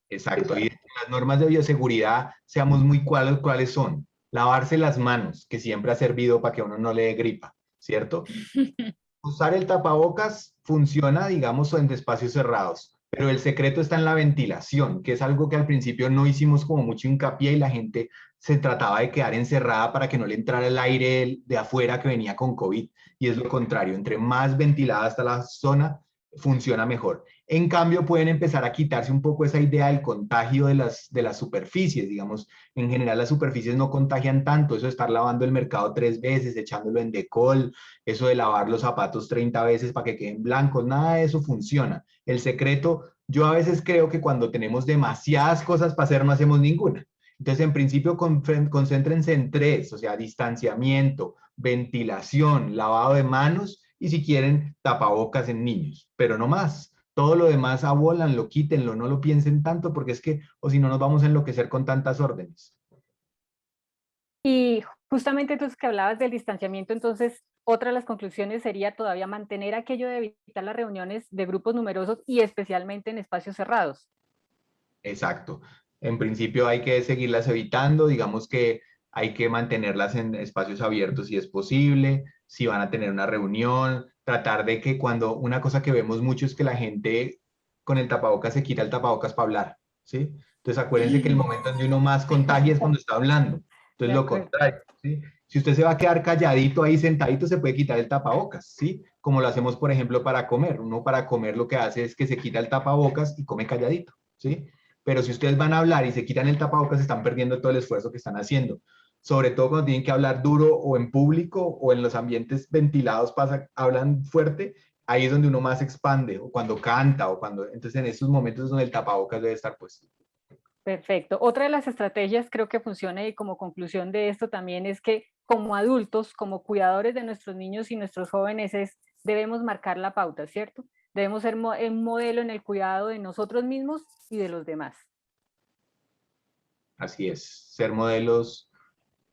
Exacto. Y las normas de bioseguridad, seamos muy claros cuáles son. Lavarse las manos, que siempre ha servido para que uno no le dé gripa, ¿cierto? Usar el tapabocas funciona, digamos, en espacios cerrados, pero el secreto está en la ventilación, que es algo que al principio no hicimos como mucho hincapié y la gente se trataba de quedar encerrada para que no le entrara el aire de afuera que venía con COVID. Y es lo contrario, entre más ventilada está la zona, funciona mejor. En cambio, pueden empezar a quitarse un poco esa idea del contagio de las superficies, digamos, en general las superficies no contagian tanto, eso de estar lavando el mercado 3 veces, echándolo en decol, eso de lavar los zapatos 30 veces para que queden blancos, nada de eso funciona. El secreto, yo a veces creo que cuando tenemos demasiadas cosas para hacer no hacemos ninguna. Entonces, en principio, concéntrense en 3, o sea, distanciamiento, ventilación, lavado de manos y si quieren, tapabocas en niños, pero no más. Todo lo demás abólanlo, quítenlo, no lo piensen tanto porque es que, o si no, nos vamos a enloquecer con tantas órdenes. Y justamente tú que hablabas del distanciamiento, entonces otra de las conclusiones sería todavía mantener aquello de evitar las reuniones de grupos numerosos y especialmente en espacios cerrados. Exacto. En principio hay que seguirlas evitando, digamos que hay que mantenerlas en espacios abiertos si es posible, si van a tener una reunión, tratar de que cuando una cosa que vemos mucho es que la gente con el tapabocas se quita el tapabocas para hablar, ¿sí? Entonces acuérdense que el momento donde uno más contagia es cuando está hablando. De Entonces lo acuerdo. contrario, ¿sí? Si usted se va a quedar calladito ahí sentadito, se puede quitar el tapabocas, ¿sí? Como lo hacemos, por ejemplo, para comer. Uno para comer lo que hace es que se quita el tapabocas y come calladito, ¿sí? Pero si ustedes van a hablar y se quitan el tapabocas, están perdiendo todo el esfuerzo que están haciendo. Sobre todo cuando tienen que hablar duro o en público o en los ambientes ventilados, hablan fuerte, ahí es donde uno más expande, o cuando canta, o cuando, entonces en esos momentos es donde el tapabocas debe estar puesto. Perfecto. Otra de las estrategias creo que funciona y como conclusión de esto también es que como adultos, como cuidadores de nuestros niños y nuestros jóvenes, debemos marcar la pauta, ¿cierto? Debemos ser un modelo en el cuidado de nosotros mismos y de los demás. Así es, ser modelos,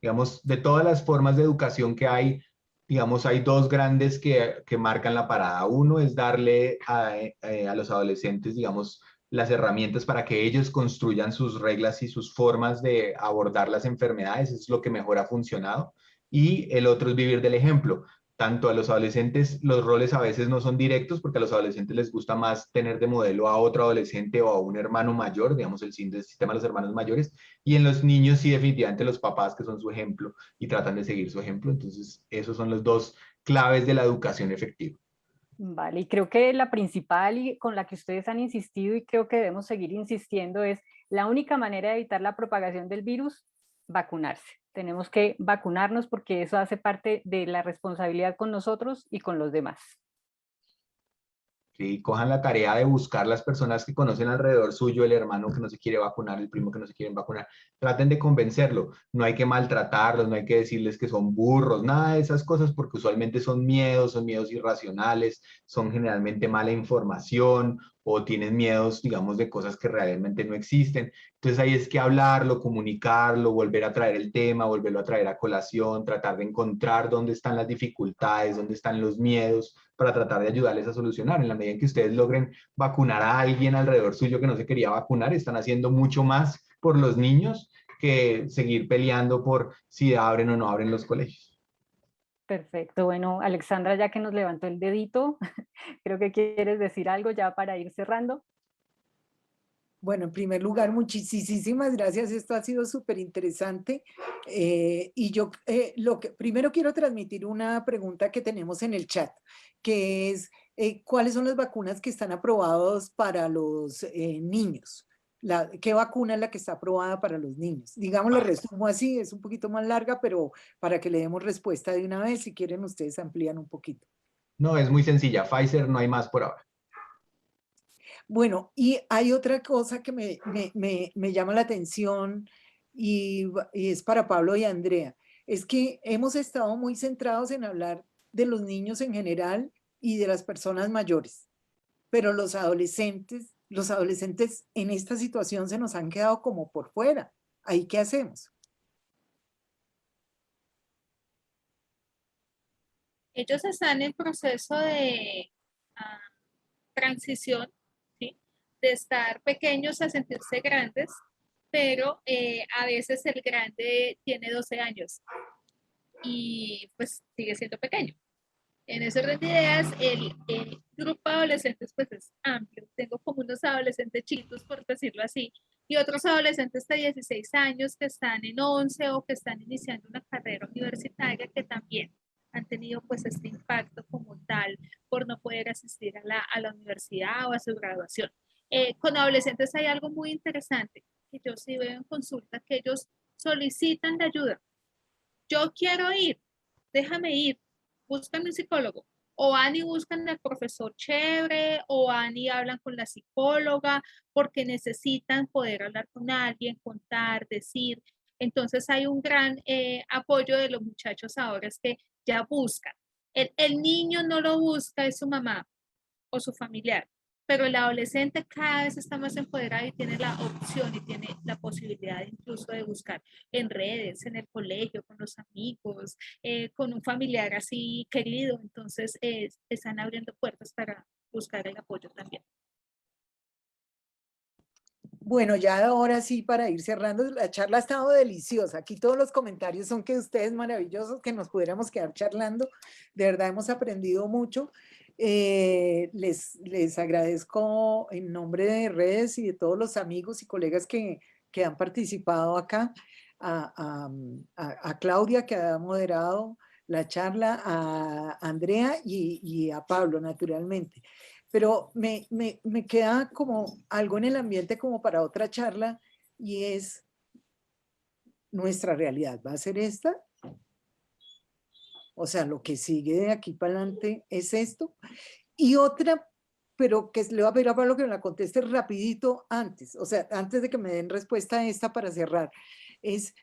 digamos, de todas las formas de educación que hay, digamos, hay dos grandes que marcan la parada. Uno es darle a los adolescentes, digamos, las herramientas para que ellos construyan sus reglas y sus formas de abordar las enfermedades, eso es lo que mejor ha funcionado. Y el otro es vivir del ejemplo. Tanto a los adolescentes, los roles a veces no son directos porque a los adolescentes les gusta más tener de modelo a otro adolescente o a un hermano mayor, digamos, el sistema de los hermanos mayores, y en los niños sí definitivamente los papás que son su ejemplo y tratan de seguir su ejemplo. Entonces, esos son los dos claves de la educación efectiva. Vale, y creo que la principal y con la que ustedes han insistido y creo que debemos seguir insistiendo es la única manera de evitar la propagación del virus, vacunarse. Tenemos que vacunarnos porque eso hace parte de la responsabilidad con nosotros y con los demás. ¿sí? Cojan la tarea de buscar las personas que conocen alrededor suyo, el hermano que no se quiere vacunar, el primo que no se quiere vacunar. Traten de convencerlo. No hay que maltratarlos, no hay que decirles que son burros, nada de esas cosas, porque usualmente son miedos irracionales, son generalmente mala información o tienen miedos, digamos, de cosas que realmente no existen. Entonces ahí es que hablarlo, comunicarlo, volver a traer el tema, volverlo a traer a colación, tratar de encontrar dónde están las dificultades, dónde están los miedos, para tratar de ayudarles a solucionar. En la medida en que ustedes logren vacunar a alguien alrededor suyo que no se quería vacunar, están haciendo mucho más por los niños que seguir peleando por si abren o no abren los colegios. Perfecto. Bueno, Alexandra, ya que nos levantó el dedito, creo que quieres decir algo ya para ir cerrando. Bueno, en primer lugar, muchísimas gracias. Esto ha sido súper interesante. Y yo primero quiero transmitir una pregunta que tenemos en el chat, que es, ¿cuáles son las vacunas que están aprobadas para los niños? ¿Qué vacuna es la que está aprobada para los niños? Digamos, lo resumo así, es un poquito más larga, pero para que le demos respuesta de una vez, si quieren ustedes amplían un poquito. No, es muy sencilla. Pfizer, no hay más por ahora. Bueno, y hay otra cosa que me llama la atención y es para Pablo y Andrea. Es que hemos estado muy centrados en hablar de los niños en general y de las personas mayores, pero los adolescentes en esta situación se nos han quedado como por fuera. ¿Ahí qué hacemos? Ellos están en proceso de transición, ¿sí? De estar pequeños a sentirse grandes, pero a veces el grande tiene 12 años y pues sigue siendo pequeño. En ese orden de ideas, el grupo de adolescentes pues es amplio. Tengo como unos adolescentes chiquitos, por decirlo así, y otros adolescentes de 16 años que están en 11 o que están iniciando una carrera universitaria que también han tenido pues este impacto como tal por no poder asistir a la universidad o a su graduación. Con adolescentes hay algo muy interesante que yo sí veo en consulta, que ellos solicitan de ayuda. Yo quiero ir, déjame ir, buscan un psicólogo. O van y buscan al profesor chévere, o van y hablan con la psicóloga, porque necesitan poder hablar con alguien, contar, decir. Entonces hay un gran apoyo de los muchachos ahora, es que ya buscan. El niño no lo busca, es su mamá o su familiar, pero el adolescente cada vez está más empoderado y tiene la opción y tiene la posibilidad incluso de buscar en redes, en el colegio, con los amigos, con un familiar así querido. Entonces están abriendo puertas para buscar el apoyo también. Bueno, ya ahora sí, para ir cerrando, la charla ha estado deliciosa. Aquí todos los comentarios son que ustedes maravillosos, que nos pudiéramos quedar charlando. De verdad hemos aprendido mucho. Les agradezco en nombre de redes y de todos los amigos y colegas que han participado acá, a Claudia, que ha moderado la charla, a Andrea y a Pablo, naturalmente. Pero me queda como algo en el ambiente como para otra charla, y es, ¿nuestra realidad va a ser esta? O sea, lo que sigue de aquí para adelante es esto. Y otra, pero que le voy a pedir a Pablo que me la conteste rapidito antes, o sea, antes de que me den respuesta a esta para cerrar, es,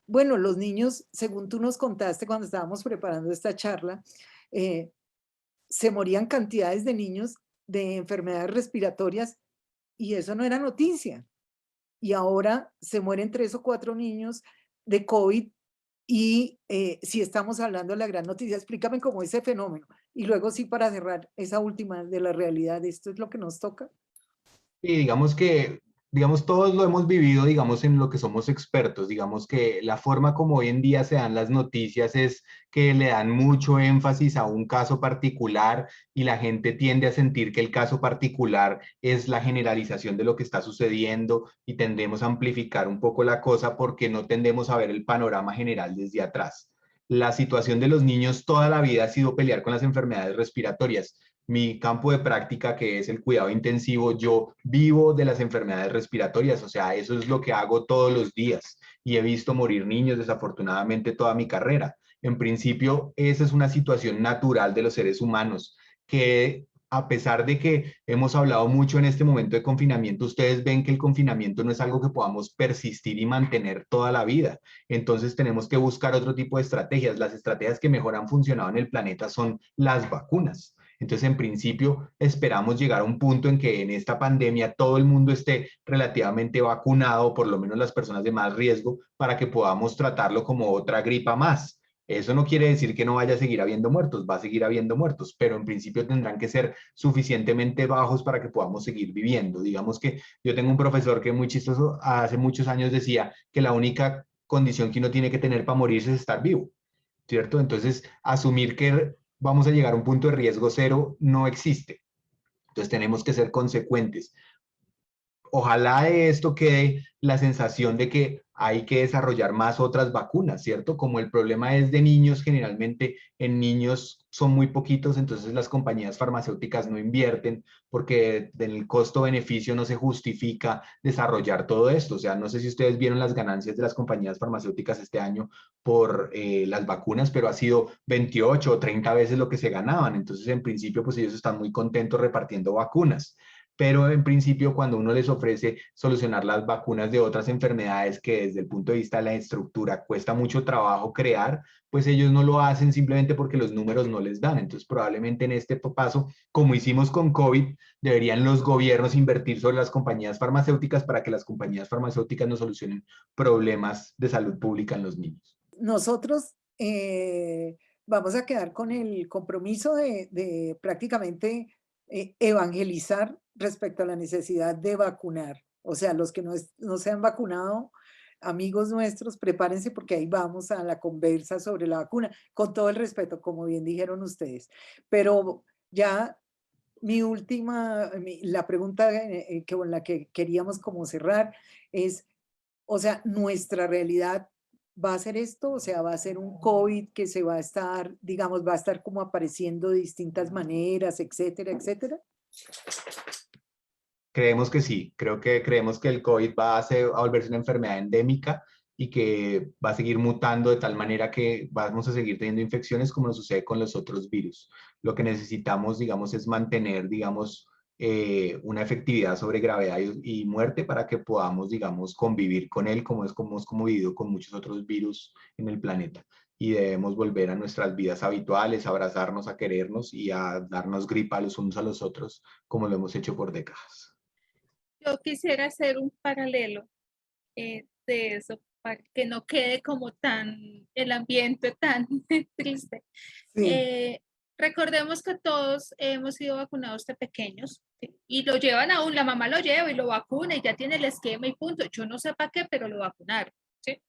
bueno, los niños, según tú nos contaste cuando estábamos preparando esta charla, se morían cantidades de niños de enfermedades respiratorias y eso no era noticia. Y ahora se mueren 3 o 4 niños de COVID y si estamos hablando de la gran noticia, explícame cómo ese fenómeno. Y luego sí, para cerrar esa última de la realidad, ¿esto es lo que nos toca? Y digamos, todos lo hemos vivido, digamos, en lo que somos expertos. Digamos que la forma como hoy en día se dan las noticias es que le dan mucho énfasis a un caso particular y la gente tiende a sentir que el caso particular es la generalización de lo que está sucediendo y tendemos a amplificar un poco la cosa porque no tendemos a ver el panorama general desde atrás. La situación de los niños toda la vida ha sido pelear con las enfermedades respiratorias. Mi campo de práctica, que es el cuidado intensivo, yo vivo de las enfermedades respiratorias, o sea, eso es lo que hago todos los días y he visto morir niños desafortunadamente toda mi carrera. En principio, esa es una situación natural de los seres humanos que a pesar de que hemos hablado mucho en este momento de confinamiento, ustedes ven que el confinamiento no es algo que podamos persistir y mantener toda la vida. Entonces tenemos que buscar otro tipo de estrategias. Las estrategias que mejor han funcionado en el planeta son las vacunas. Entonces, en principio, esperamos llegar a un punto en que en esta pandemia todo el mundo esté relativamente vacunado, por lo menos las personas de más riesgo, para que podamos tratarlo como otra gripa más. Eso no quiere decir que no vaya a seguir habiendo muertos, va a seguir habiendo muertos, pero en principio tendrán que ser suficientemente bajos para que podamos seguir viviendo. Digamos que yo tengo un profesor que muy chistoso, hace muchos años decía que la única condición que uno tiene que tener para morirse es estar vivo, ¿cierto? Entonces, asumir que vamos a llegar a un punto de riesgo cero no existe. Entonces, tenemos que ser consecuentes. Ojalá de esto quede la sensación de que hay que desarrollar más otras vacunas, ¿cierto? Como el problema es de niños, generalmente en niños son muy poquitos, entonces las compañías farmacéuticas no invierten porque del costo-beneficio no se justifica desarrollar todo esto. O sea, no sé si ustedes vieron las ganancias de las compañías farmacéuticas este año por las vacunas, pero ha sido 28 o 30 veces lo que se ganaban. Entonces, en principio, pues ellos están muy contentos repartiendo vacunas, pero en principio cuando uno les ofrece solucionar las vacunas de otras enfermedades que desde el punto de vista de la estructura cuesta mucho trabajo crear, pues ellos no lo hacen simplemente porque los números no les dan. Entonces probablemente en este paso, como hicimos con COVID, deberían los gobiernos invertir sobre las compañías farmacéuticas para que las compañías farmacéuticas nos solucionen problemas de salud pública en los niños. Nosotros vamos a quedar con el compromiso de prácticamente evangelizar respecto a la necesidad de vacunar. O sea, los que no se han vacunado, amigos nuestros, prepárense porque ahí vamos a la conversa sobre la vacuna, con todo el respeto, como bien dijeron ustedes. Pero ya la pregunta con la que queríamos como cerrar es, o sea, nuestra realidad va a ser esto, o sea, va a ser un COVID que se va a estar, digamos, va a estar como apareciendo de distintas maneras, etcétera, etcétera. Creemos que sí, creemos que el COVID a volverse una enfermedad endémica y que va a seguir mutando de tal manera que vamos a seguir teniendo infecciones como nos sucede con los otros virus. Lo que necesitamos, digamos, es mantener, digamos, una efectividad sobre gravedad y muerte para que podamos, digamos, convivir con él como hemos convivido con muchos otros virus en el planeta. Y debemos volver a nuestras vidas habituales, a abrazarnos, a querernos y a darnos gripa los unos a los otros como lo hemos hecho por décadas. Yo quisiera hacer un paralelo de eso, para que no quede como el ambiente tan triste. Sí. Recordemos que todos hemos sido vacunados de pequeños, ¿sí? Y lo llevan aún, la mamá lo lleva y lo vacuna y ya tiene el esquema y punto. Yo no sé para qué, pero lo vacunaron, ¿sí?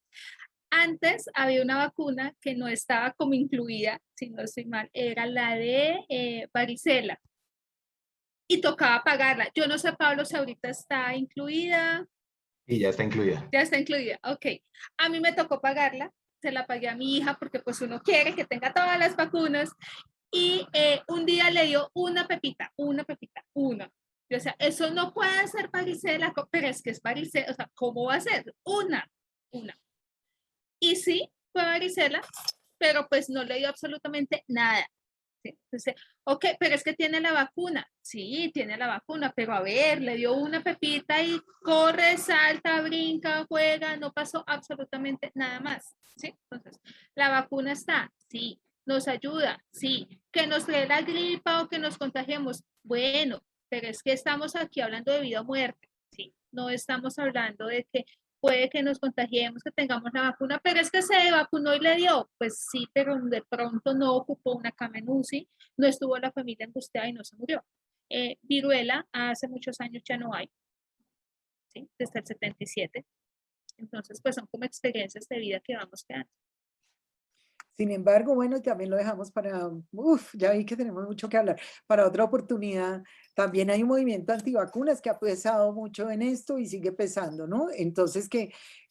Antes había una vacuna que no estaba como incluida, si no estoy mal, era la de varicela. Y tocaba pagarla. Yo no sé, Pablo, si ahorita está incluida. Y ya está incluida. Ya está incluida, ok. A mí me tocó pagarla, se la pagué a mi hija porque pues uno quiere que tenga todas las vacunas y un día le dio una pepita, una. O sea, eso no puede ser varicela, pero es que es varicela, o sea, ¿cómo va a ser? Una. Y sí, fue varicela, pero pues no le dio absolutamente nada. ¿Sí? Entonces, ok, pero es que tiene la vacuna. Sí, tiene la vacuna, pero a ver, le dio una pepita y corre, salta, brinca, juega, no pasó absolutamente nada más. ¿Sí? Entonces, la vacuna está, sí, nos ayuda, sí, que nos dé la gripa o que nos contagiemos. Bueno, pero es que estamos aquí hablando de vida o muerte, sí, no estamos hablando de que puede que nos contagiemos, que tengamos la vacuna, pero es que se vacunó y le dio. Pues sí, pero de pronto no ocupó una cama en UCI, no estuvo la familia angustiada y no se murió. Viruela hace muchos años ya no hay, ¿sí? Desde el 77. Entonces, pues son como experiencias de vida que vamos quedando. Sin embargo, bueno, también lo dejamos para, ya vi que tenemos mucho que hablar, para otra oportunidad. También hay un movimiento antivacunas que ha pesado mucho en esto y sigue pesando, ¿no? Entonces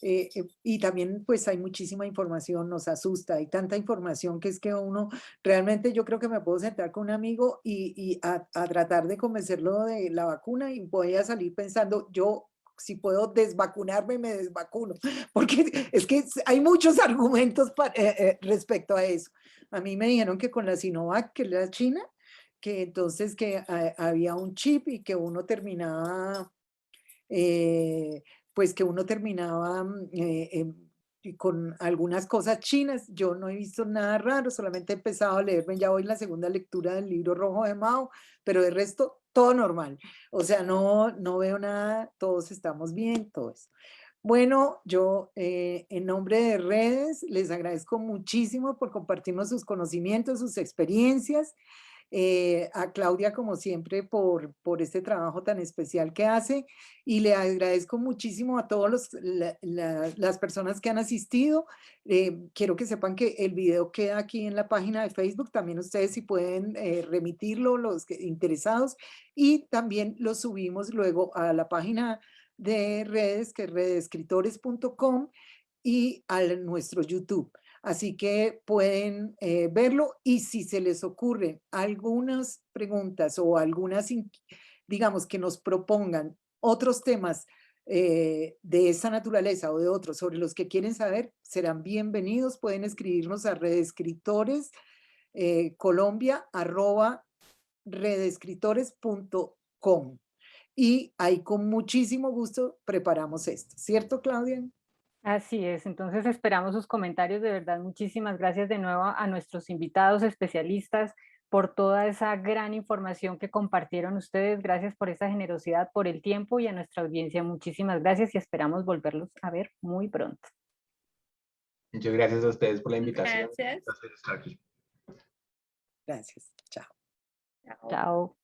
y también pues hay muchísima información, nos asusta, hay tanta información que es que uno, realmente yo creo que me puedo sentar con un amigo y a tratar de convencerlo de la vacuna y voy a salir pensando, yo si puedo desvacunarme, me desvacuno, porque es que hay muchos argumentos respecto a eso. A mí me dijeron que con la Sinovac, que es la China, que entonces que había un chip y que uno terminaba, pues que uno terminaba y con algunas cosas chinas. Yo no he visto nada raro, solamente he empezado a leerme ya hoy la segunda lectura del libro rojo de Mao, pero de resto todo normal. O sea, no veo nada, todos estamos bien, todo eso. Bueno, yo en nombre de Redes les agradezco muchísimo por compartirnos sus conocimientos, sus experiencias. A Claudia, como siempre, por este trabajo tan especial que hace, y le agradezco muchísimo a todas las personas que han asistido. Quiero que sepan que el video queda aquí en la página de Facebook, también ustedes si pueden remitirlo, los interesados, y también lo subimos luego a la página de Redes, que es redescritores.com, y a nuestro YouTube. Así que pueden verlo, y si se les ocurren algunas preguntas o algunas, digamos, que nos propongan otros temas de esa naturaleza o de otros sobre los que quieren saber, serán bienvenidos. Pueden escribirnos a redescritores colombia@redescritores.com, y ahí con muchísimo gusto preparamos esto. ¿Cierto, Claudia? Así es, entonces esperamos sus comentarios. De verdad, muchísimas gracias de nuevo a nuestros invitados especialistas por toda esa gran información que compartieron ustedes. Gracias por esa generosidad, por el tiempo, y a nuestra audiencia muchísimas gracias y esperamos volverlos a ver muy pronto. Muchas gracias a ustedes por la invitación. Gracias. Un placer estar aquí. Gracias. Chao. Chao. Chao.